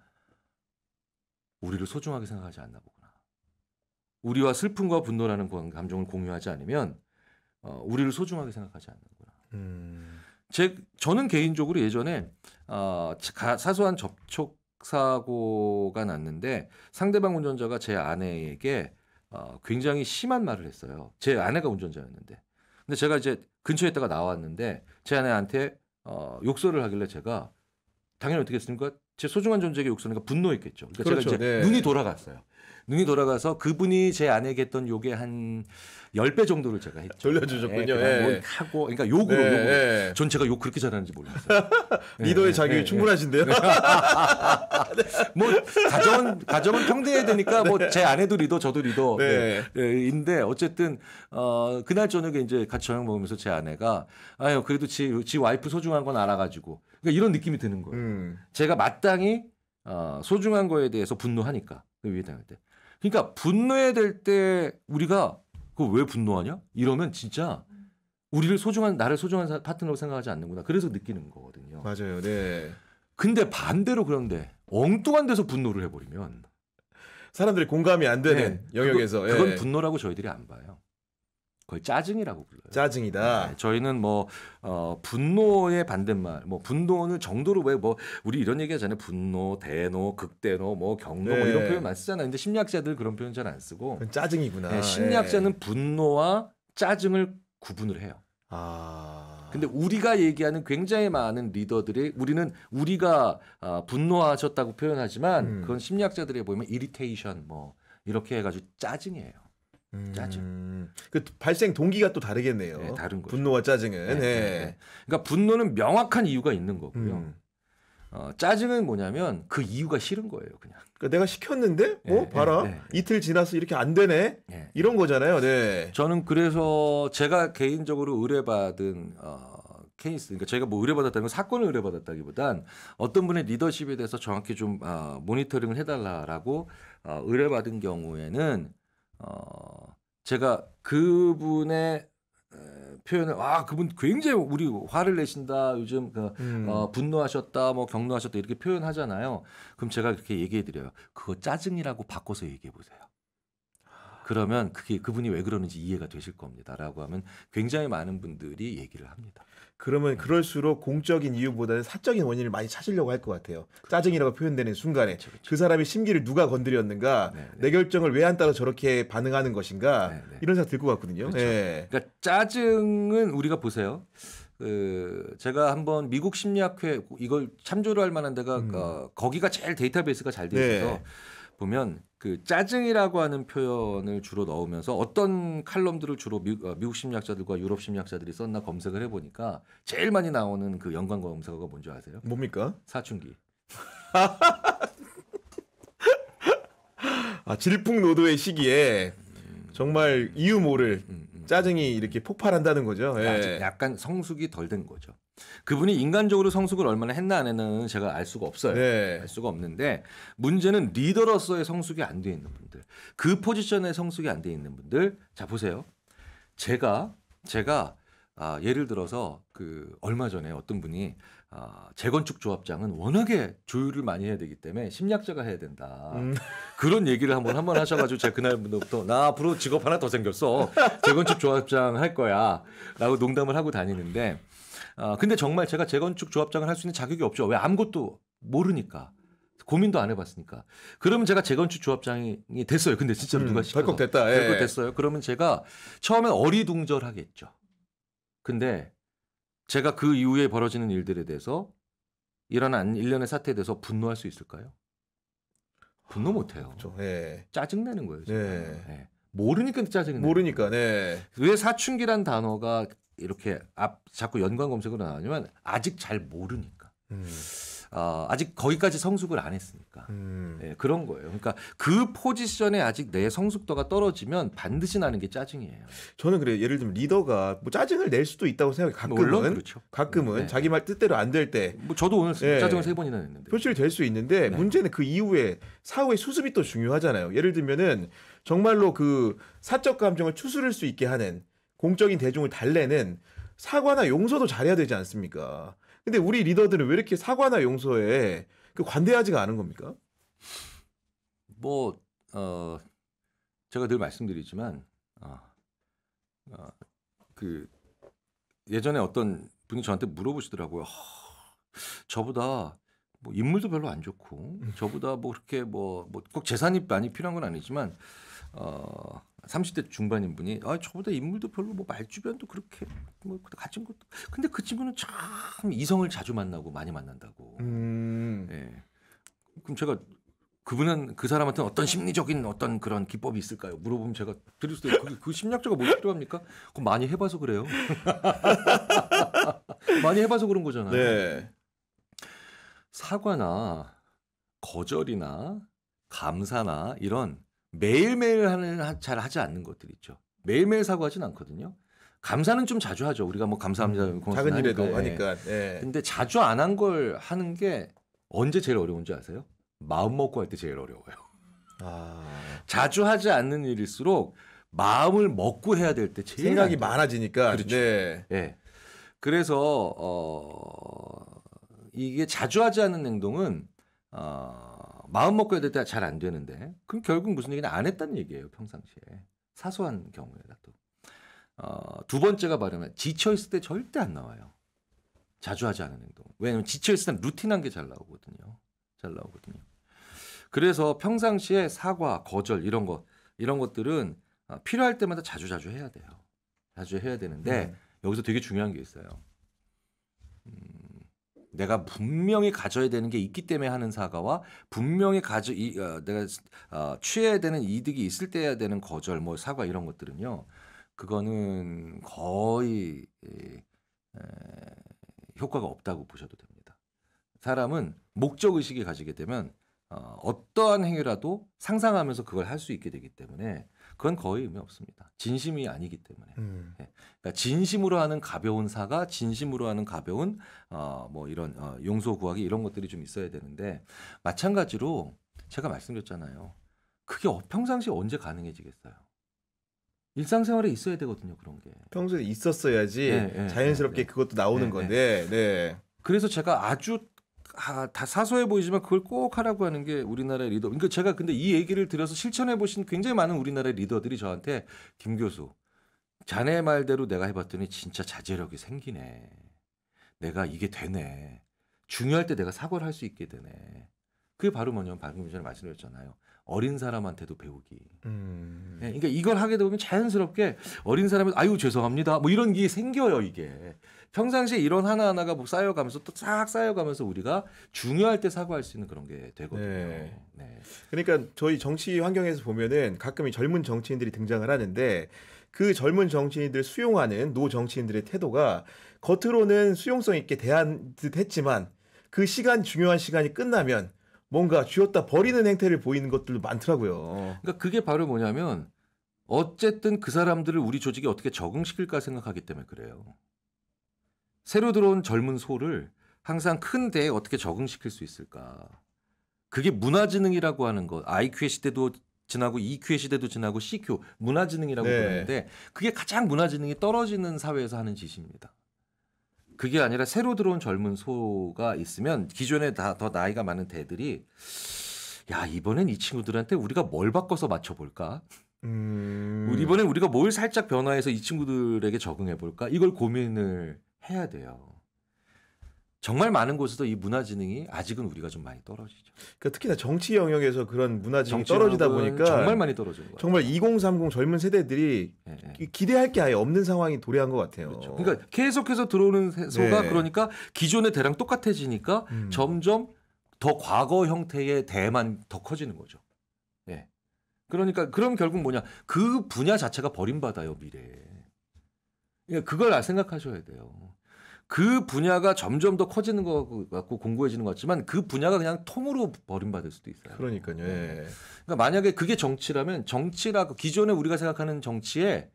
우리를 소중하게 생각하지 않나 보구나. 우리와 슬픔과 분노라는 감정을 공유하지 않으면 우리를 소중하게 생각하지 않는구나. 저는 개인적으로 예전에 사소한 접촉 사고가 났는데 상대방 운전자가 제 아내에게 굉장히 심한 말을 했어요. 제 아내가 운전자였는데. 근데 제가 이제 근처에 있다가 나왔는데 제 아내한테 욕설을 하길래 제가 당연히 어떻게 했습니까? 제 소중한 존재에게 욕설하니까 분노했겠죠. 그러니까 그렇죠. 제가 이제 눈이 돌아갔어요. 눈이 돌아가서 그분이 제 아내에게 했던 욕의 한 10배 정도를 제가 했죠. 돌려주셨군요. 뭐 하고, 그러니까 욕으로. 전 제가 욕 그렇게 잘하는지 몰랐어요. 리더의 자격이 충분하신데요. 뭐 가정은 평등해야 되니까 뭐 제 아내도 리더, 저도 리더인데 어쨌든 그날 저녁에 이제 같이 저녁 먹으면서 제 아내가 아유 그래도 지 와이프 소중한 건 알아가지고 그러니까 이런 느낌이 드는 거예요. 제가 마땅히 소중한 거에 대해서 분노하니까 그 위에 당할 때. 그러니까 분노해야 될 때 우리가 그거 왜 분노하냐? 이러면 진짜 나를 소중한 파트너로 생각하지 않는구나. 그래서 느끼는 거거든요. 맞아요. 네. 근데 반대로 그런데 엉뚱한 데서 분노를 해버리면 사람들이 공감이 안 되는 영역에서 그건 분노라고 저희들이 안 봐요. 거의 짜증이라고 불러요. 짜증이다. 저희는 뭐 분노의 반대말, 뭐 분노는 정도로 왜 뭐 우리 이런 얘기하잖아요. 분노, 대노, 극대노, 뭐 경노 뭐 이런 표현 많이 쓰잖아요. 근데 심리학자들 그런 표현 잘 안 쓰고. 짜증이구나. 심리학자는 분노와 짜증을 구분을 해요. 근데 우리가 얘기하는 굉장히 많은 리더들이 우리가 분노하셨다고 표현하지만 그건 심리학자들이 보면 이리테이션 뭐 이렇게 해가지고 짜증이에요. 짜증. 그 발생 동기가 또 다르겠네요. 네, 다른 거죠. 분노와 짜증은. 그러니까 분노는 명확한 이유가 있는 거고요. 짜증은 뭐냐면 그 이유가 싫은 거예요, 그냥. 그러니까 내가 시켰는데, 봐라, 이틀 지나서 이렇게 안 되네, 이런 거잖아요. 네. 저는 그래서 제가 개인적으로 의뢰받은 케이스, 그러니까 제가 뭐 의뢰받았다는 건 사건을 의뢰받았다기보단 어떤 분의 리더십에 대해서 정확히 좀 모니터링을 해달라라고 의뢰받은 경우에는 제가 그분의 표현을 그분 굉장히 우리 화를 내신다 요즘 분노하셨다 뭐 경노하셨다 이렇게 표현하잖아요. 그럼 제가 그렇게 얘기해 드려요. 그거 짜증이라고 바꿔서 얘기해 보세요. 그러면 그분이 왜 그러는지 이해가 되실 겁니다라고 하면 굉장히 많은 분들이 얘기를 합니다. 그러면 그럴수록 공적인 이유보다는 사적인 원인을 많이 찾으려고 할 것 같아요. 짜증이라고 표현되는 순간에 그렇죠. 그 사람의 심기를 누가 건드렸는가, 내 결정을 왜 안 따라 저렇게 반응하는 것인가, 이런 생각 들 것 같거든요. 그렇죠. 그러니까 짜증은 우리가 보세요. 제가 한번 미국 심리학회 이걸 참조를 할 만한 데가 거기가 제일 데이터베이스가 잘 돼 있어서 보면 그 짜증이라고 하는 표현을 주로 넣으면서 어떤 칼럼들을 주로 미국 심리학자들과 유럽 심리학자들이 썼나 검색을 해보니까 제일 많이 나오는 그 연관 검색어가 뭔지 아세요? 뭡니까? 사춘기. 아, 질풍노도의 시기에 정말 이유 모를 짜증이 이렇게 폭발한다는 거죠. 예. 아직 약간 성숙이 덜 된 거죠. 그분이 인간적으로 성숙을 얼마나 했나 안 했나는 제가 알 수가 없어요. 네. 알 수가 없는데 문제는 리더로서의 성숙이 안 돼 있는 분들, 그 포지션에 성숙이 안 돼 있는 분들. 자 보세요. 제가 예를 들어서 그 얼마 전에 어떤 분이 재건축 조합장은 워낙에 조율을 많이 해야 되기 때문에 심리학자가 해야 된다. 그런 얘기를 한번 하셔가지고 제가 그날부터 나 앞으로 직업 하나 더 생겼어. 재건축 조합장 할 거야. 라고 농담을 하고 다니는데 근데 정말 제가 재건축 조합장을 할 수 있는 자격이 없죠. 왜? 아무것도 모르니까. 고민도 안 해봤으니까. 그러면 제가 재건축 조합장이 됐어요. 근데 진짜로 누가 시켜서. 덜컥 됐다. 예. 덜컥 됐어요. 그러면 제가 처음엔 어리둥절하겠죠. 근데 제가 그 이후에 벌어지는 일들에 대해서 일어난 일련의 사태에 대해서 분노할 수 있을까요? 분노 못해요. 그렇죠. 예. 짜증내는 거예요. 제가. 네. 네. 모르니까 짜증이 모르니까. 네. 왜 사춘기란 단어가 이렇게 자꾸 연관 검색으로 나오냐면 아직 잘 모르니까. 아직 거기까지 성숙을 안 했으니까. 네, 그런 거예요. 그러니까 그 포지션에 아직 내 성숙도가 떨어지면 반드시 나는 게 짜증이에요. 저는 그래요. 예를 들면 리더가 뭐 짜증을 낼 수도 있다고 생각해요. 가끔은. 물론 그렇죠. 가끔은 네. 자기 말 뜻대로 안 될 때 뭐 저도 오늘 네. 짜증을 3번이나 냈는데. 표출이 될 수 있는데 네. 문제는 그 이후에 사후의 수습이 또 중요하잖아요. 예를 들면은 정말로 그 사적 감정을 추스를 수 있게 하는 공적인 대중을 달래는 사과나 용서도 잘해야 되지 않습니까? 근데 우리 리더들은 왜 이렇게 사과나 용서에 그 관대하지가 않은 겁니까? 뭐 제가 늘 말씀드리지만 그 예전에 어떤 분이 저한테 물어보시더라고요. 저보다 뭐 인물도 별로 안 좋고 저보다 뭐 그렇게 뭐 꼭 재산이 많이 필요한 건 아니지만 30대 중반인 분이 저보다 인물도 별로 뭐 말주변도 그렇게 뭐 가진 것도 근데 그 친구는 참 이성을 자주 만나고 많이 만난다고. 예. 그럼 제가 그 사람한테는 어떤 심리적인 어떤 그런 기법이 있을까요? 물어보면 제가 드릴 수도 있고 그 심리학자가 뭐 필요합니까? 그럼 많이 해봐서 그래요. 많이 해봐서 그런 거잖아요. 네. 사과나 거절이나 감사나 이런 매일매일 잘 하지 않는 것들 있죠. 매일매일 사과하진 않거든요. 감사는 좀 자주 하죠. 우리가 뭐 감사합니다. 고맙습니다 작은 일에도 하니까. 하니까. 네. 근데 자주 안 한 걸 하는 게 언제 제일 어려운지 아세요? 마음 먹고 할 때 제일 어려워요. 자주 하지 않는 일일수록 마음을 먹고 해야 될 때 제일 생각이 많아지니까. 그렇죠. 네. 네. 그래서 이게 자주 하지 않는 행동은 마음 먹고 해야 될 때 잘 안 되는데 그럼 결국 무슨 얘기냐 안 했다는 얘기예요. 평상시에 사소한 경우에라도. 두 번째가 말하면 지쳐 있을 때 절대 안 나와요. 자주 하지 않은 행동. 왜냐하면 지쳐 있을 땐 루틴한 게 잘 나오거든요. 그래서 평상시에 사과, 거절 이런 것들은 필요할 때마다 자주 해야 돼요. 자주 해야 되는데 여기서 되게 중요한 게 있어요. 내가 분명히 가져야 되는 게 있기 때문에 하는 사과와 분명히 내가 취해야 되는 이득이 있을 때 해야 되는 거절, 뭐 사과 이런 것들은요. 그거는 거의 효과가 없다고 보셔도 됩니다. 사람은 목적 의식이 가지게 되면 어떠한 행위라도 상상하면서 그걸 할 수 있게 되기 때문에 그건 거의 의미 없습니다. 진심이 아니기 때문에. 그러니까 진심으로 하는 가벼운 사과, 진심으로 하는 가벼운 뭐 이런 용서 구하기 이런 것들이 좀 있어야 되는데 마찬가지로 제가 말씀드렸잖아요. 그게 평상시에 언제 가능해지겠어요? 일상생활에 있어야 되거든요, 그런 게. 평소에 있었어야지 자연스럽게 그것도 나오는 건데. 네. 그래서 제가 아주 다 사소해 보이지만 그걸 꼭 하라고 하는 게 우리나라의 리더. 그러니까 제가 근데 이 얘기를 들어서 실천해 보신 굉장히 많은 우리나라의 리더들이 저한테 김 교수, 자네 말대로 내가 해봤더니 진짜 자제력이 생기네. 내가 이게 되네. 중요할 때 내가 사과를 할 수 있게 되네. 그게 바로 뭐냐면 방금 전에 말씀드렸잖아요. 어린 사람한테도 배우기. 네, 음. 그러니까 이걸 하게 되면 자연스럽게 어린 사람이 아유 죄송합니다. 뭐 이런 게 생겨요 이게. 평상시에 이런 하나하나가 뭐 쌓여가면서 또 싹 쌓여가면서 우리가 중요할 때 사과할 수 있는 그런 게 되거든요. 네. 네. 그러니까 저희 정치 환경에서 보면은 가끔 이 젊은 정치인들이 등장을 하는데 그 젊은 정치인들 수용하는 노 정치인들의 태도가 겉으로는 수용성 있게 대한 듯 했지만 그 시간 중요한 시간이 끝나면 뭔가 쥐었다 버리는 행태를 보이는 것들도 많더라고요. 그러니까 그게 바로 뭐냐면 어쨌든 그 사람들을 우리 조직에 어떻게 적응시킬까 생각하기 때문에 그래요. 새로 들어온 젊은 소를 항상 큰 데에 어떻게 적응시킬 수 있을까. 그게 문화지능이라고 하는 것. IQ의 시대도 지나고 EQ의 시대도 지나고 CQ, 문화지능이라고 네. 부르는데 그게 가장 문화지능이 떨어지는 사회에서 하는 짓입니다. 그게 아니라 새로 들어온 젊은 소가 있으면 기존에 더 나이가 많은 대들이 야 이번엔 이 친구들한테 우리가 뭘 바꿔서 맞춰볼까? 이번엔 우리가 뭘 살짝 변화해서 이 친구들에게 적응해볼까? 이걸 고민을 해야 돼요. 정말 많은 곳에서 이 문화지능이 아직은 우리가 좀 많이 떨어지죠. 그러니까 특히나 정치 영역에서 그런 문화지능이 정치력은 떨어지다 보니까 정말 많이 떨어지는 거예요. 정말 2030 젊은 세대들이 예, 예. 기대할 게 아예 없는 상황이 도래한 것 같아요. 그렇죠. 그러니까 계속해서 들어오는 소가 네. 그러니까 기존의 대랑 똑같아지니까 점점 더 과거 형태의 대만 더 커지는 거죠. 예. 그러니까 그럼 결국 뭐냐 그 분야 자체가 버림받아요 미래에. 그러니까 그걸 생각하셔야 돼요. 그 분야가 점점 더 커지는 것 같고 공고해지는 것 같지만 그 분야가 그냥 통으로 버림받을 수도 있어요. 그러니까요. 예. 그러니까 만약에 그게 정치라면 정치라고 기존에 우리가 생각하는 정치에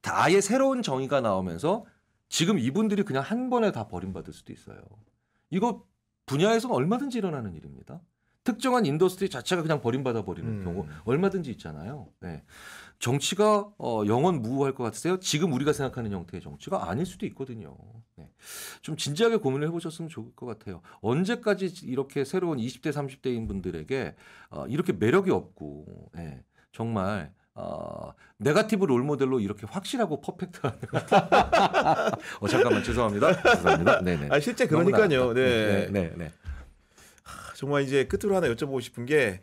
다 아예 새로운 정의가 나오면서 지금 이분들이 그냥 한 번에 다 버림받을 수도 있어요. 이거 분야에서는 얼마든지 일어나는 일입니다. 특정한 인더스트리 자체가 그냥 버림받아 버리는 경우 얼마든지 있잖아요. 네. 정치가 영원무후할 것 같으세요? 지금 우리가 생각하는 형태의 정치가 아닐 수도 있거든요. 네. 좀 진지하게 고민을 해보셨으면 좋을 것 같아요. 언제까지 이렇게 새로운 20대, 30대인 분들에게 이렇게 매력이 없고 네. 정말 네거티브 롤모델로 이렇게 확실하고 퍼펙트한 잠깐만 죄송합니다. 네네. 아 실제 그러니까요. 네. 네. 정말 이제 끝으로 하나 여쭤보고 싶은 게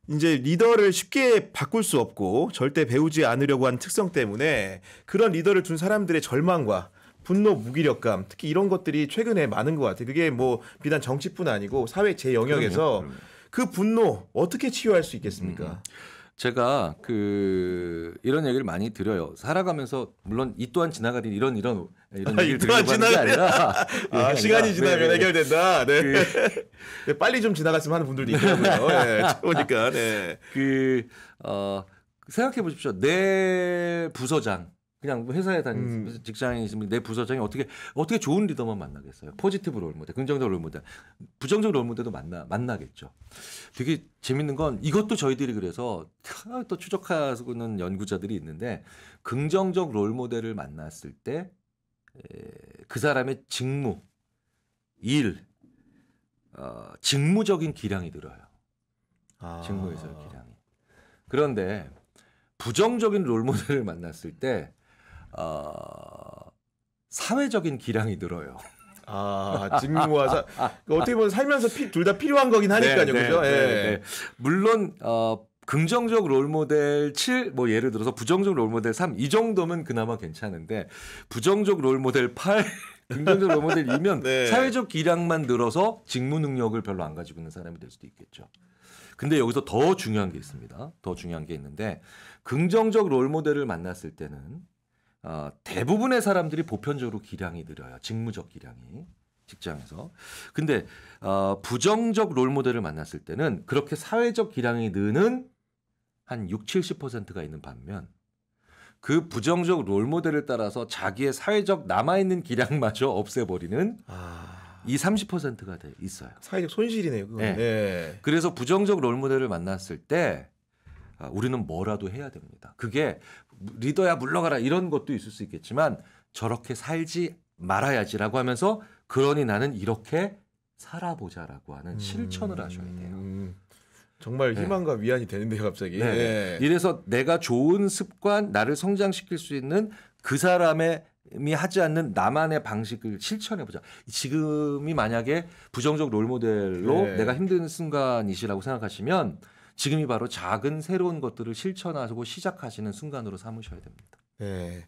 이제 리더를 쉽게 바꿀 수 없고 절대 배우지 않으려고 하는 특성 때문에 그런 리더를 둔 사람들의 절망과 분노, 무기력감 특히 이런 것들이 최근에 많은 것 같아요. 그게 뭐 비단 정치뿐 아니고 사회 제 영역에서 그럼요. 그 분노 어떻게 치유할 수 있겠습니까? 제가 이런 얘기를 많이 드려요. 살아가면서 물론 이 또한 지나가는 이런 얘기를 드리려고 하는 게 아니라 시간이 지나면 네. 해결된다. 네. 네, 빨리 좀 지나갔으면 하는 분들도 있더라고요. 네, 보니까. 네. 생각해 보십시오. 내 부서장 그냥 회사에 다니는 직장에 있으면 내 부서장이 어떻게 좋은 리더만 만나겠어요. 포지티브 롤모델, 긍정적 롤모델, 부정적 롤모델도 만나겠죠. 되게 재밌는 건 이것도 저희들이 그래서 또 추적하는 연구자들이 있는데 긍정적 롤모델을 만났을 때 그 사람의 직무, 일, 직무적인 기량이 늘어요. 직무에서의 기량이. 그런데 부정적인 롤모델을 만났을 때 사회적인 기량이 늘어요. 직무와 어떻게 보면 살면서 둘 다 필요한 거긴 하니까요. 그죠? 네. 물론 긍정적 롤모델 7, 뭐 예를 들어서 부정적 롤모델 3, 이 정도면 그나마 괜찮은데 부정적 롤모델 8, 긍정적 롤모델 2면 네. 사회적 기량만 늘어서 직무 능력을 별로 안 가지고 있는 사람이 될 수도 있겠죠. 근데 여기서 더 중요한 게 있습니다. 더 중요한 게 있는데 긍정적 롤모델을 만났을 때는 대부분의 사람들이 보편적으로 기량이 늘어요. 직무적 기량이. 직장에서. 근데 부정적 롤모델을 만났을 때는 그렇게 사회적 기량이 느는 한 60-70%가 있는 반면 그 부정적 롤모델을 따라서 자기의 사회적 남아있는 기량마저 없애버리는 이 30%가 있어요. 사회적 손실이네요. 그건. 네. 네. 그래서 부정적 롤모델을 만났을 때 우리는 뭐라도 해야 됩니다. 그게 리더야 물러가라 이런 것도 있을 수 있겠지만 저렇게 살지 말아야지라고 하면서 그러니 나는 이렇게 살아보자라고 하는 실천을 하셔야 돼요. 정말 희망과 위안이 되는데요, 갑자기. 네. 이래서 내가 좋은 습관, 나를 성장시킬 수 있는 그 사람의 하지 않는 나만의 방식을 실천해보자. 지금이 만약에 부정적 롤모델로 네. 내가 힘든 순간이시라고 생각하시면 지금이 바로 작은 새로운 것들을 실천하고 시작하시는 순간으로 삼으셔야 됩니다. 네.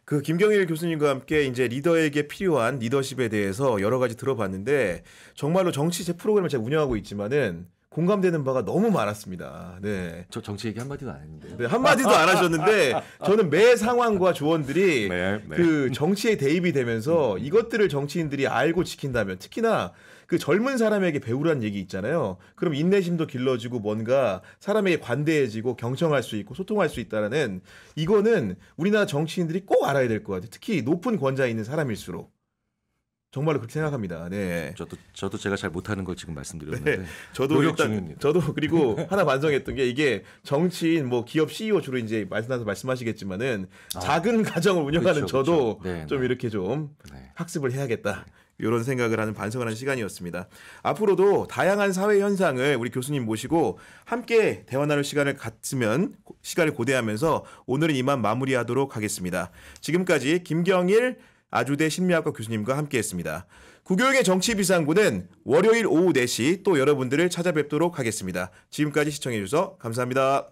그 김경일 교수님과 함께 이제 리더에게 필요한 리더십에 대해서 여러 가지 들어봤는데 정말로 정치 제 프로그램을 제가 운영하고 있지만은 공감되는 바가 너무 많았습니다. 네. 저 정치 얘기 한마디도 안 했는데요. 네, 한마디도 안 하셨는데 저는 매 상황과 조언들이 네. 그 정치에 대입이 되면서 이것들을 정치인들이 알고 지킨다면 특히나 그 젊은 사람에게 배우라는 얘기 있잖아요. 그럼 인내심도 길러지고 뭔가 사람에게 관대해지고 경청할 수 있고 소통할 수 있다라는 이거는 우리나라 정치인들이 꼭 알아야 될 것 같아요. 특히 높은 권좌에 있는 사람일수록. 정말로 그렇게 생각합니다. 네. 저도 제가 잘 못하는 걸 지금 말씀드렸는데 네, 저도 노력 일단 중입니다. 저도 그리고 하나 반성했던 게 이게 정치인 뭐 기업 CEO 주로 이제 말씀하시겠지만은 작은 가정을 운영하는 그렇죠, 저도 그렇죠. 네, 좀 네. 이렇게 좀 네. 학습을 해야겠다. 이런 생각을 하는 반성을 하는 시간이었습니다. 앞으로도 다양한 사회 현상을 우리 교수님 모시고 함께 대화 나눌 시간을 갖으면 시간을 고대하면서 오늘은 이만 마무리하도록 하겠습니다. 지금까지 김경일 아주대 심리학과 교수님과 함께했습니다. 구교영의 정치비상구는 월요일 오후 4시 또 여러분들을 찾아뵙도록 하겠습니다. 지금까지 시청해주셔서 감사합니다.